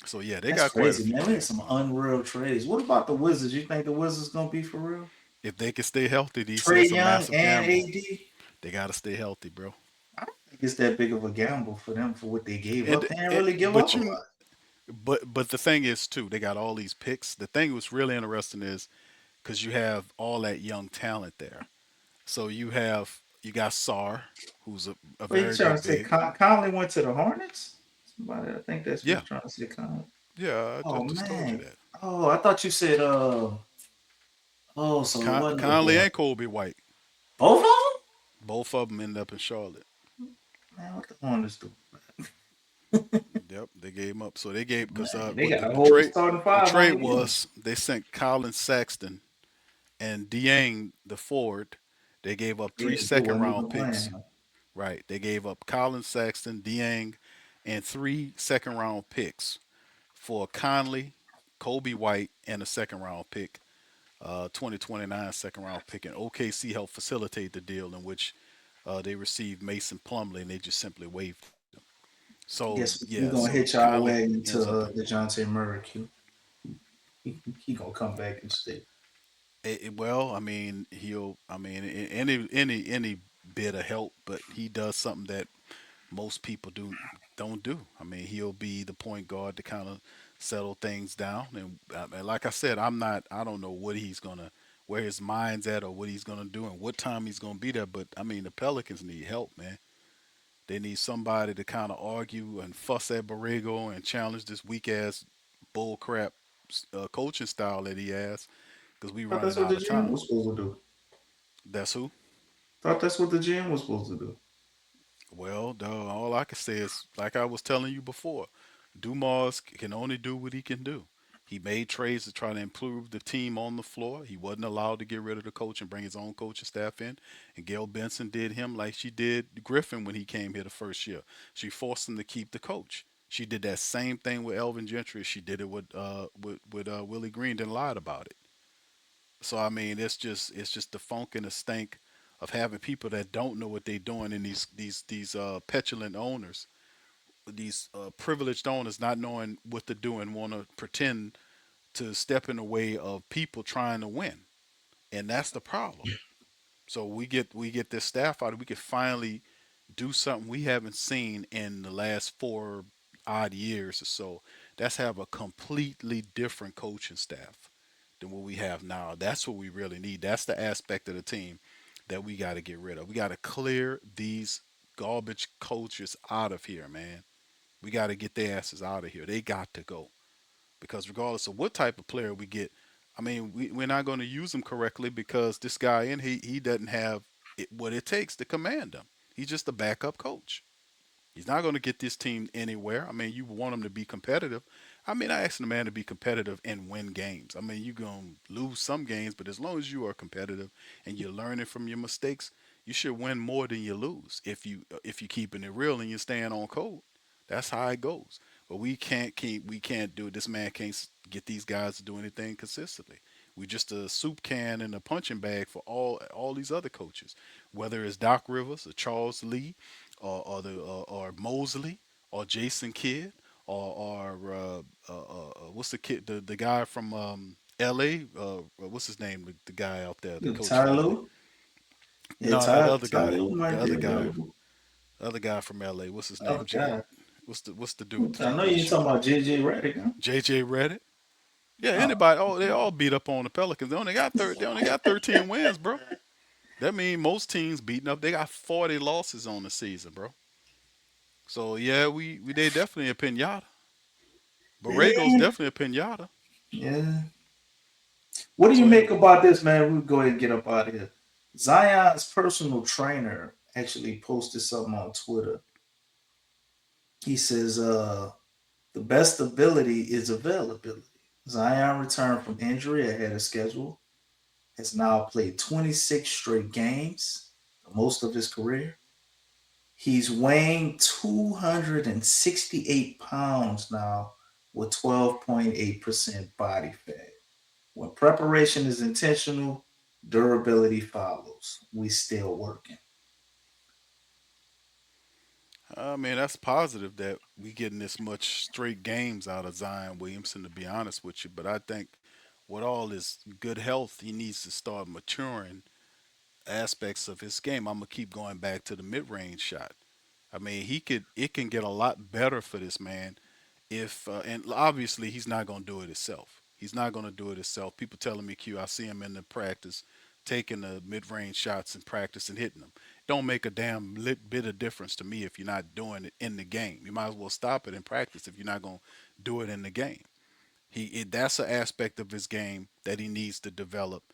So yeah, they that's got quite a crazy, few man. We had things some going. unreal trades. What about the Wizards? You think the Wizards gonna be for real? If they can stay healthy, he said Trey it's a Young massive and gamble. AD. They got to stay healthy, bro. I don't think it's that big of a gamble for them for what they gave And, up. They didn't and really give up but a lot. but the thing is too, they got all these picks. The thing was really interesting is because you have all that young talent there. So you got Sar, who's a What you very trying good to say? big. Conley went to the Hornets. Somebody, I think that's what Yeah, you're trying to say, Conley. yeah. I Oh just told you man. that. Oh, I thought you said Oh, so it wasn't the Conley Hornets. and Kobe White, Both of them? both of them ended up in Charlotte. Man, what the Hornets do? Yep, they gave him up. So they gave because Man, they what got a whole starting the five on trade the year. was they sent Colin Sexton and Dieng the forward. They gave up three They second wasn't round even picks. playing. Right, they gave up Colin Sexton, Dieng, and three second round picks for Conley, Kobe White, and a second round pick, 2029 second round pick. And OKC helped facilitate the deal in which they received Mason Plumlee and they just simply waived him. So Guess yeah, we're gonna so hitch our Conley wagon ends to up in. DeJounte Murray. He gonna come back and stay. Well, I mean, I mean, any bit of help, but he does something that most people don't do. I mean, he'll be the point guard to kind of settle things down. And like I said, I don't know what he's gonna, where his mind's at, or what he's gonna do, and what time he's gonna be there. But I mean, the Pelicans need help, man. They need somebody to kind of argue and fuss at Borrego and challenge this weak ass bull crap coaching style that he has because we Thought that's running what the out of GM time. was supposed to do. That's who. Thought that's what the GM was supposed to do. Well, dog, all I can say is, like I was telling you before, Dumas can only do what he can do. He made trades to try to improve the team on the floor. He wasn't allowed to get rid of the coach and bring his own coaching staff in. And Gail Benson did him like she did Griffin when he came here the first year. She forced him to keep the coach. She did that same thing with Elvin Gentry. She did it with Willie Green. Then lied about it. So I mean, it's just the funk and the stink of having people that don't know what they're doing, and these petulant owners, these privileged owners, not knowing what to do and want to pretend to step in the way of people trying to win. and that's the problem. So we get this staff out. We could finally do something we haven't seen in the last 4 odd years or so. That's have a completely different coaching staff than what we have now. That's what we really need. That's the aspect of the team that we got to get rid of. We got to clear these garbage coaches out of here, man. We got to get their asses out of here. They got to go because regardless of what type of player we get, I mean, we're not going to use him correctly because this guy in he doesn't have what it takes to command them. He's just a backup coach. He's not going to get this team anywhere. I mean, you want him to be competitive. I mean, I asked the man to be competitive and win games. I mean, you're going to lose some games, but as long as you are competitive and you're learning from your mistakes, you should win more than you lose if you keeping it real and you're staying on code. That's how it goes. But we can't do it. This man can't get these guys to do anything consistently. We just a soup can and a punching bag for all these other coaches, whether it's Doc Rivers or Charles Lee or Mosley or Jason Kidd or what's the kid the guy from L.A. What's his name? The guy out there, the coach Ty for L.A. Lue? Yeah, No, the other Ty guy, Lue the might be other guy, available. the other guy from L.A. What's his Oh name? God, What's the dude I know for the you ain't talking Charlotte? about JJ Redick, huh? J.J. Reddick. Yeah, Oh, anybody. Oh, they all beat up on the Pelicans. They only got 13 wins, bro. That means most teams beating up. They got 40 losses on the season, bro. So yeah, we they definitely a pinata. Borrego's yeah, definitely a pinata. yeah. What do you So make anyway, about this, man? We'll go ahead and get up out of here. Zion's personal trainer actually posted something on Twitter. He says, the best ability is availability. Zion returned from injury ahead of schedule, has now played 26 straight games, the most of his career. He's weighing 268 pounds now with 12.8% body fat. When preparation is intentional, durability follows. We still working. I mean that's positive that we getting this much straight games out of Zion Williamson. To be honest with you, but I think with all his good health, he needs to start maturing aspects of his game. I'm gonna keep going back to the mid-range shot. I mean, it can get a lot better for this man if and obviously he's not going to do it himself. He's not going to do it himself. People telling me, Q, I see him in the practice taking the mid-range shots in practice and hitting them. Don't make a damn bit of difference to me if you're not doing it in the game. You might as well stop it in practice if you're not going to do it in the game. That's an aspect of his game that he needs to develop,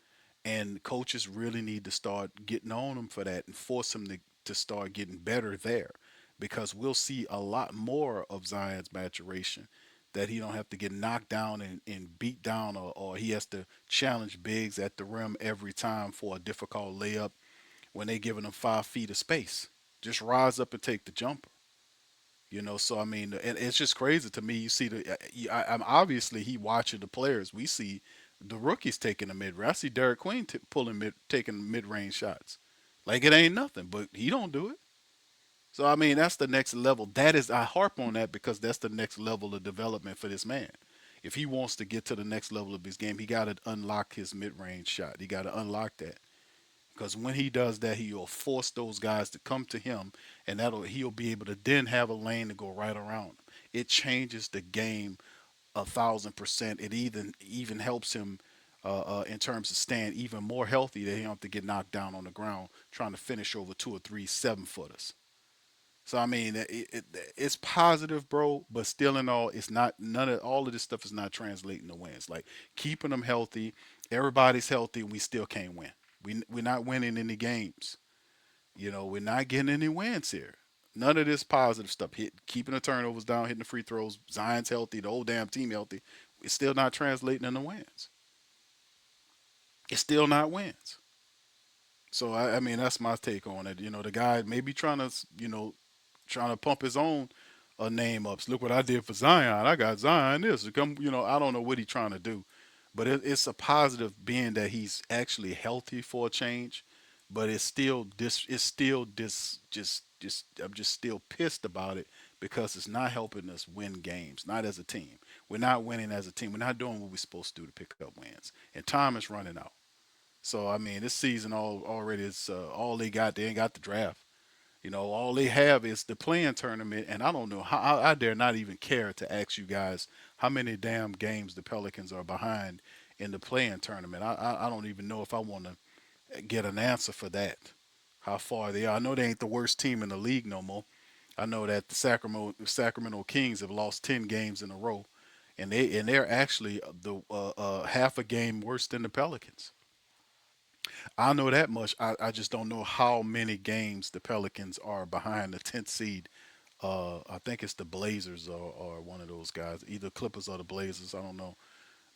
and coaches really need to start getting on him for that and force him to start getting better there, because we'll see a lot more of Zion's maturation, that he don't have to get knocked down and beat down, or he has to challenge bigs at the rim every time for a difficult layup when they giving him 5 feet of space. Just rise up and take the jumper. So I mean, and it's just crazy to me. You see I'm obviously he watching the players. We see the rookies taking the mid. I see Derek Queen taking mid range shots, like it ain't nothing. But he don't do it. So I mean, that's the next level. That is, I harp on that because that's the next level of development for this man. If he wants to get to the next level of his game, he got to unlock his mid range shot. He got to unlock that. Because when he does that, he'll force those guys to come to him, and that'll he'll be able to then have a lane to go right around him. It changes the game 1,000%. It even helps him in terms of staying even more healthy. They don't have to get knocked down on the ground trying to finish over 2 or 3 7-footers. So I mean, it's positive, bro. But still, in all, it's not none of all of this stuff is not translating to wins. Like keeping them healthy, everybody's healthy, and we still can't win. We're not winning any games. We're not getting any wins here. None of this positive stuff. Keeping the turnovers down, hitting the free throws. Zion's healthy, the whole damn team healthy. It's still not translating into wins. It's still not wins. So I mean that's my take on it. The guy may be trying to pump his own name up. So look what I did for Zion. I got Zion this. Come, I don't know what he's trying to do, but it's a positive being that he's actually healthy for a change. But it's still this. It's still this. Just I'm just still pissed about it because it's not helping us win games. Not as a team. We're not winning as a team. We're not doing what we're supposed to do to pick up wins. And time is running out. So I mean, this season already is all they got. They ain't got the draft. All they have is the playing tournament, and I don't know how I dare not even care to ask you guys how many damn games the Pelicans are behind in the playing tournament. I don't even know if I want to get an answer for that. How far they are. I know they ain't the worst team in the league no more. I know that the Sacramento Kings have lost 10 games in a row, and they're actually the half a game worse than the Pelicans. I know that much. I just don't know how many games the Pelicans are behind the 10th seed. I think it's the Blazers or one of those guys, either Clippers or the Blazers. I don't know,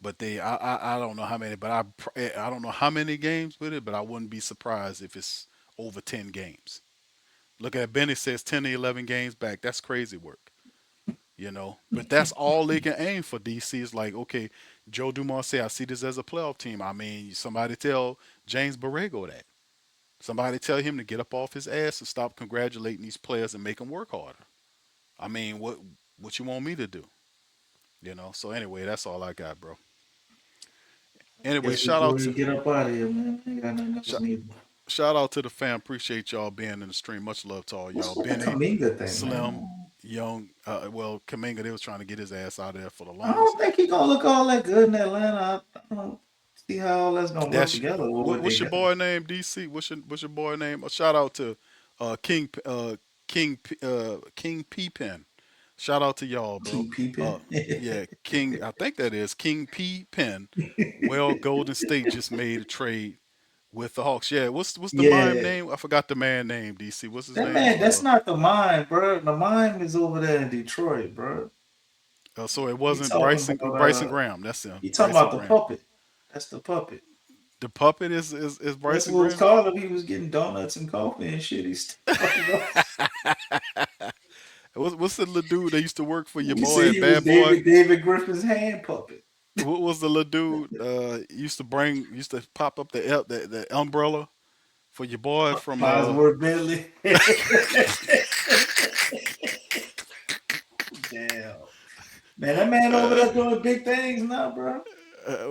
but I don't know how many, but I don't know how many games with it, but I wouldn't be surprised if it's over 10 games. Look at Benny says 10 to 11 games back. That's crazy work. But that's all they can aim for. DC is like, okay, Joe Dumars say, I see this as a playoff team. I mean, somebody tell James Borrego that. Somebody tell him to get up off his ass and stop congratulating these players and make them work harder. I mean, what you want me to do? So anyway, that's all I got, bro. Anyway, Guess before you get up out of here, man, I ain't got nothing else shout, neither. shout out to the fam. Appreciate y'all being in the stream. Much love to all What's y'all. with the Benny, Kaminga thing, Slim, man? Young. Well, Kaminga, they was trying to get his ass out of there for the I longest. don't think he gonna look all that good in Atlanta. I don't see how all that's gonna work That's together with what they what's your got. boy name? DC. What's your boy name? A shout out to King P Pen. Shout out to y'all, bro. Keep peeping. Uh, yeah, King. I think that is King P Pen. Well, Golden State just made a trade with the Hawks. Yeah, what's the mime Yeah, name? I forgot the man name. DC. What's his that name? man, that's not the mime, bro. The mime is over there in Detroit, bro. So it You wasn't talking Bryson about Bryson Graham. That's him. you talking Bryson about the Graham. puppet. That's the puppet. The puppet is That's Bryson what was Graham. calling him. He was getting donuts and coffee and shit. He's still fucking up. What's the little dude that used to work for your He boy said at he was Bad Boy? David Griffin's hand puppet. What was the little dude used to pop up the umbrella for your boy from Bosworth Bentley. Damn. Man, that man over there doing big things now, bro.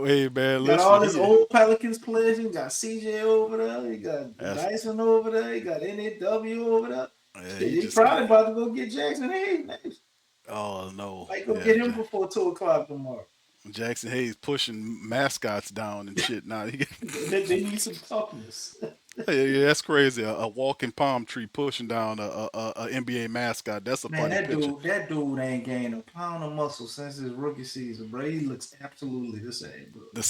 hey man, Got listen, all this he old Pelicans players. You got CJ over there. You got that's Dyson over there. You got NAW over there. yeah, Shit, he he just probably about to go get Jackson Hayes. Man. oh no. Might go Yeah, get him before 2 o'clock tomorrow. Jackson Hayes pushing mascots down and shit. Now he They need some toughness. yeah, that's crazy. A walking palm tree pushing down a NBA mascot. That's a Man, funny picture. that dude ain't gained a pound of muscle since his rookie season, bro. He looks absolutely the same, bro. The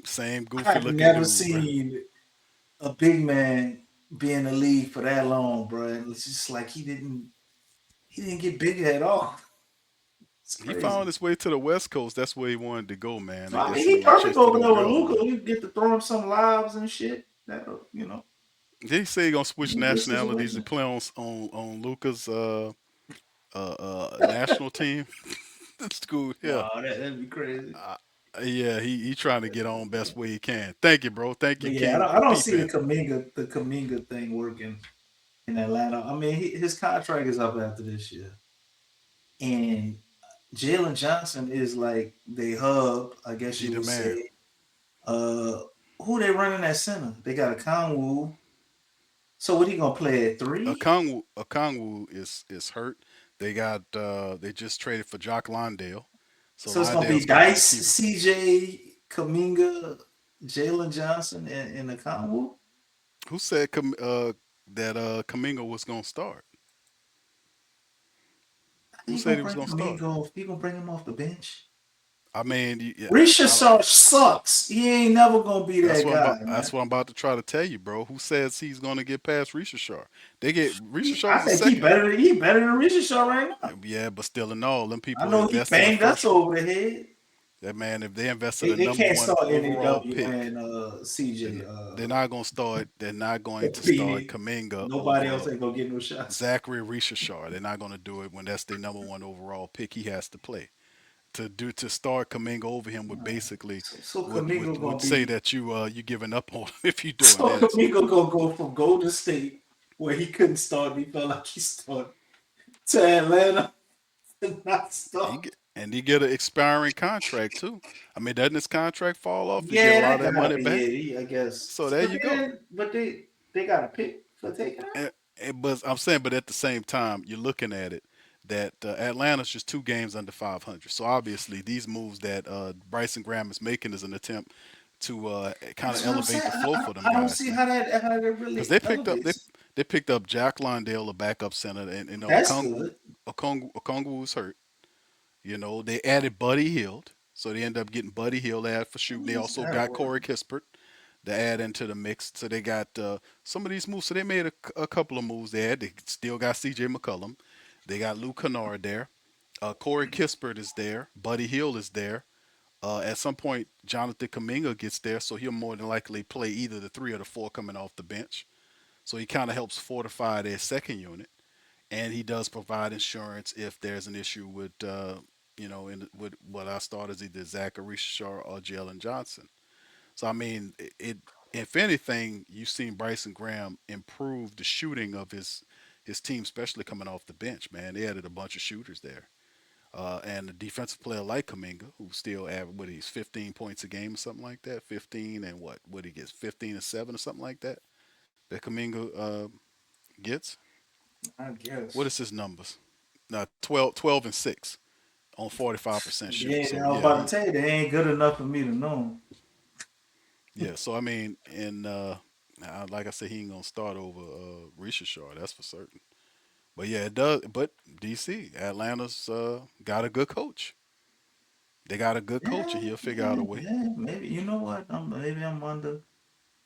same goofy I've looking never dude, bro. seen a big man be in the league for that long, bro. It's just like he didn't get bigger at all. It's He found crazy. his way to the West Coast. That's where he wanted to go, man. I I mean, guess he he wanted to perfect chase the over little there with girl or Luca. whatever. You get to throw him some lives and shit. That Did he say he gonna switch good nationalities and situation. play on Luca's national team? That's cool. Yeah, No, that'd be crazy. yeah. He trying to get on best way he can. Thank you, bro. Thank you, But yeah, King I don't see Peepin. the Kaminga thing working in Atlanta. I mean, his contract is up after this year, and Jalen Johnson is like they hub, I guess He you the would man. say. Uh, who they running at center? They got a Conwu. So what he gonna play at three? Okongwu is hurt. They just traded for Jock Londale, so So it's gonna be Londale's gonna be the Dice, keeper. CJ, Kaminga, Jalen Johnson, and the Conwu. Who said that Kaminga was gonna start? Who He said gonna he was bring gonna start? Kaminga off. He gonna bring him off the bench. I mean, Risha I don't. Sarge sucks. He ain't never gonna be That's that what I'm about. guy, That's man. what I'm about to try to tell you, bro. Who says he's going to get past Risha Shar? They get Risha Shar I was the think he second. better. He better than Risha Shaw right now. Yeah, but still in all, them I people know he invested a banged us first. over the head. That man, if they invested a They number can't one start overall NAW pick, and CJ. they're not going to start. They're not going to start Pleading. Kaminga Nobody else over ain't gonna get no shots. Zachary Risha Shar. They're not going to do it when that's their number one overall pick. He has to play. To start Kaminga over him would basically So would Kaminga would, gonna would say be. that you giving up on him if you're doing So that. So Kaminga gonna go from Golden State, where he couldn't start, and he felt like he started, to Atlanta to not he start. And you get an expiring contract too. I mean, doesn't his contract fall off? You get a Yeah, lot that of that gotta money be back. it. I So guess. there But you go. then, they got a pick for taking out. But I'm saying, but at the same time, you're looking at it that Atlanta's just 2 games under 500. So obviously, these moves that Bryson Graham is making is an attempt to kind of That's what I'm elevate saying. the flow for them I don't guys, see man. how that Because really elevates. they picked up Jack Londale, a backup center, and That's good. Okongwu was hurt. They added Buddy Hield, so they ended up getting Buddy Hield ad for shooting. They Who's also that got word? Corey Kispert to add into the mix. So they got some of these moves. So they made a couple of moves there. They still got C.J. McCollum. They got Lou Kennard there. Corey Kispert is there. Buddy Hield is there. At some point, Jonathan Kaminga gets there, so he'll more than likely play either the three or the four coming off the bench. So he kind of helps fortify their second unit, and he does provide insurance if there's an issue with with what I start as either Zachary Shaw or Jalen Johnson. So I mean, if anything, you've seen Bryson Graham improve the shooting of his team, especially coming off the bench. Man, they added a bunch of shooters there, and a defensive player like Kaminga, who still average what he's 15 points a game or something like that, 15 and what he gets 15 and 7 or something like that. That Kaminga gets. I What guess. is his numbers? 12 and 6 on 45% shooting. Yeah, So I was yeah, about to tell you they ain't good enough for me to know. yeah. So I mean, and like I said, he ain't gonna start over Risha Shaw. That's for certain. But yeah, it does. But DC, Atlanta's got a good coach. They got a good coach, Yeah, and he'll figure out a yeah, way. yeah. Maybe you know what? Maybe I'm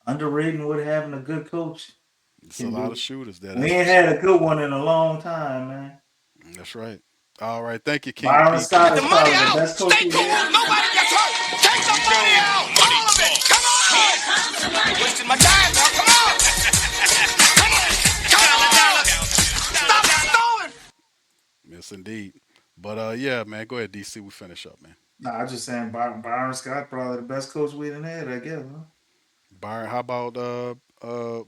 underrating what having a good coach It's a can lot of do. shooters there. We That's for ain't had certain. a good one in a long time, man. That's right. All right. Thank you, King Byron P. Scott Get is the money probably the out. best coach Stay we cool. had. Nobody gets hurt. Take the money out. All of it. Come on. Wasting my time now. Come on. Come on. Come on. Stop stalling. Yes, indeed. But yeah, man. Go ahead, DC. We finish up, man. Nah, I just saying Byron Scott probably the best coach we done had, I guess. Huh? Byron, how about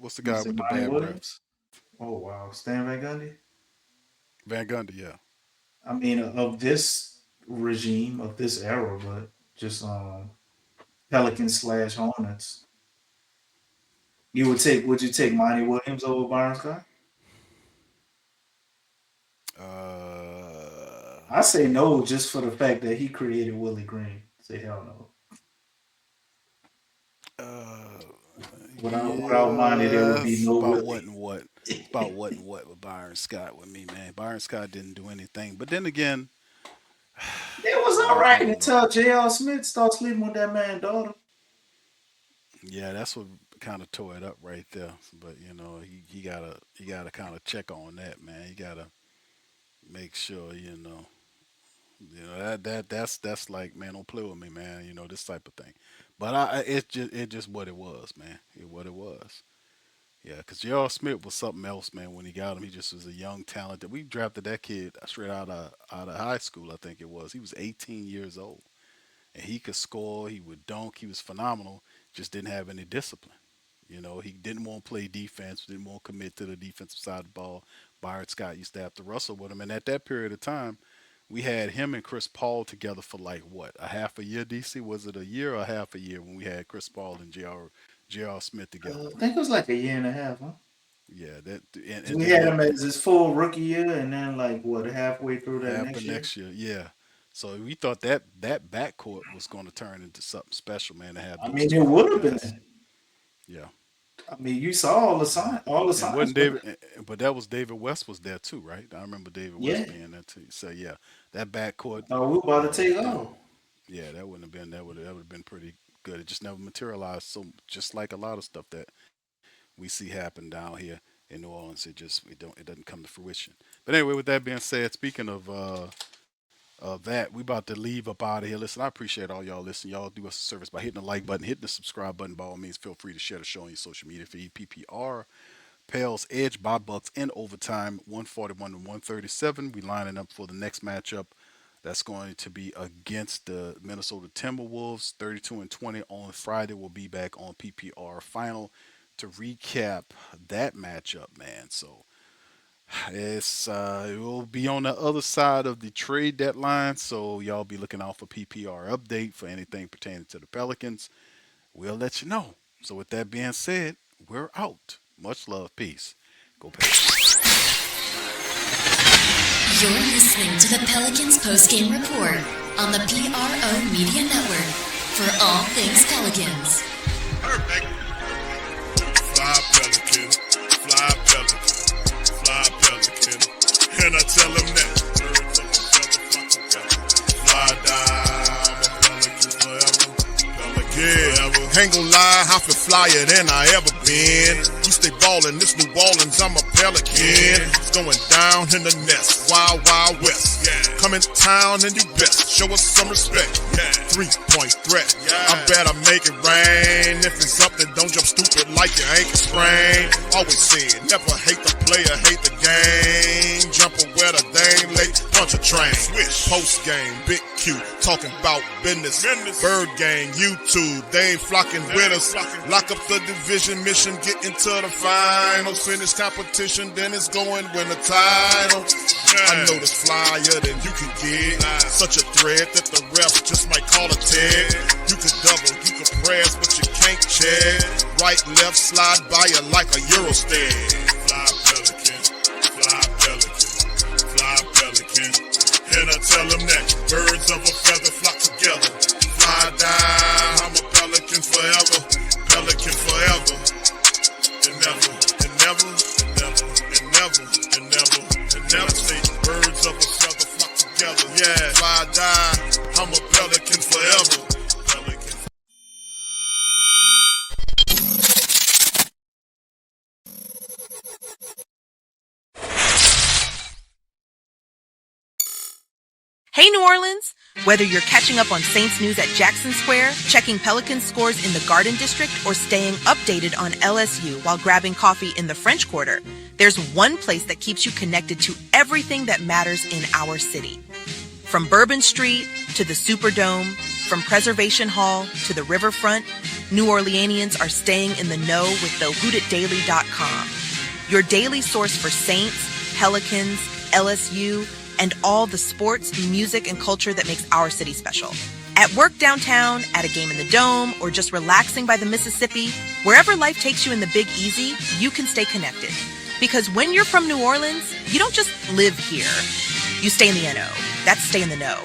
what's the You guy say with the Monty bad breath? Williams? Oh wow, Stan Van Gundy. Van Gundy, yeah. I mean, of this regime, of this era, but just Pelicans slash Hornets. Would you take Monty Williams over Byron Scott? Uh, I say no, just for the fact that he created Willie Green. Say hell no. uh, Without Monty, there yeah, would be it's no about Willie. what and what. It's about what and what with Byron Scott with me, man. Byron Scott didn't do anything. But then again, It was all I right don't know. until J.R. Smith started sleeping with that man's daughter. Yeah, that's what kind of tore it up right there. But he gotta kind of check on that, man. You gotta make sure that's like, man, don't play with me, man. This type of thing. But it's just what it was, man. What it was. Yeah, because J.R. Smith was something else, man. When he got him, he just was a young talent. That we drafted that kid straight out of high school. I think it was. He was 18 years old, and he could score. He would dunk. He was phenomenal. Just didn't have any discipline. He didn't want to play defense. Didn't want to commit to the defensive side of the ball. Byron Scott used to have to wrestle with him, and at that period of time, we had him and Chris Paul together for like what, a half a year. DC, was it a year or a half a year when we had Chris Paul and J.R. Smith together? I think it was like a year and a half, huh? Yeah, that and 'Cause we then had that him as his full rookie year, and then like what halfway through that half the next year. next year, yeah. So we thought that backcourt was going to turn into something special, man. To have I those mean, two it young would have guys, been. yeah. I mean, you saw all the And signs, wasn't but But that was David West was there too, right? I remember David yeah, West being there too. So yeah, that backcourt, we were about to take off. yeah, that wouldn't have been that would have been pretty good. It just never materialized. So just like a lot of stuff that we see happen down here in New Orleans, it doesn't come to fruition. But anyway, with that being said, speaking of that, we about to leave up out of here. Listen, I appreciate all y'all listening. Y'all do us a service by hitting the like button, hitting the subscribe button. By all means, feel free to share the show on your social media feed. PPR Pels edge by Bucks in overtime, 141 to 137. We lining up for the next matchup. That's going to be against the Minnesota Timberwolves, 32 and 20 on Friday. We'll be back on PPR Final to recap that matchup, man. So It will be on the other side of the trade deadline, so y'all be looking out for PPR update for anything pertaining to the Pelicans. We'll let you know. So with that being said, we're out. Much love, peace. Go Pelicans. You're listening to the Pelicans postgame report on the PRO Media Network for all things Pelicans. Perfect. Fly Pelican, fly Pelican, fly Pelican. And I tell him that. Birds of a feather flock together. Fly down, I'm a Pelican forever. Pelican forever. Ain't gon' lie, I feel flyer than I ever been. We stay ballin', this New Orleans, I'm a Pelican. It's going down in the nest, wild, wild west. Come in town and you best, show us some respect. 3-point threat, I better make it rain. If it's up, then don't jump stupid like your ankle sprain. Always said, never hate the player, hate the game. Jumper where the dame late, punch a train. Post game, Big Q, talking about business. Bird gang, YouTube, they ain't flocking with us. Lock up the division mission, get into the finals. Finish competition, then it's going win the title. I know this flyer than you can get. Such a threat that the refs just might call a tag. You can double, you can press, but you can't check. Right, left, slide by you like a Eurostep. Fly Pelican, fly Pelican, fly Pelican. And I tell them that birds of a feather flock together. Fly down, I'm a Pelican forever. Pelican forever. And never, and never, and never, and never, and never, and never say birds of a feather flock together. Yeah, fly down, I'm a Pelican forever. Pelican. Hey, New Orleans! Whether you're catching up on Saints news at Jackson Square, checking Pelicans scores in the Garden District, or staying updated on LSU while grabbing coffee in the French Quarter, there's one place that keeps you connected to everything that matters in our city. From Bourbon Street to the Superdome, from Preservation Hall to the Riverfront, New Orleanians are staying in the know with the HootItDaily.com. Your daily source for Saints, Pelicans, LSU, and all the sports, music, and culture that makes our city special. At work downtown, at a game in the Dome, or just relaxing by the Mississippi, wherever life takes you in the Big Easy, you can stay connected. Because when you're from New Orleans, you don't just live here. You stay in the NO. That's stay in the know.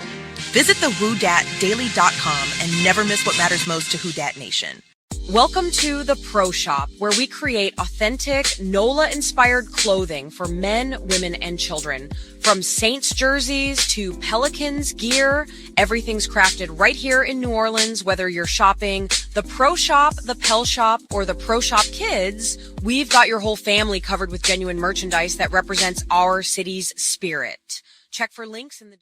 Visit the WhoDatDaily.com and never miss what matters most to Who Dat Nation. Welcome to the Pro Shop, where we create authentic NOLA-inspired clothing for men, women, and children. From Saints jerseys to Pelicans gear, everything's crafted right here in New Orleans. Whether you're shopping the Pro Shop, the Pel Shop, or the Pro Shop Kids, we've got your whole family covered with genuine merchandise that represents our city's spirit. Check for links in the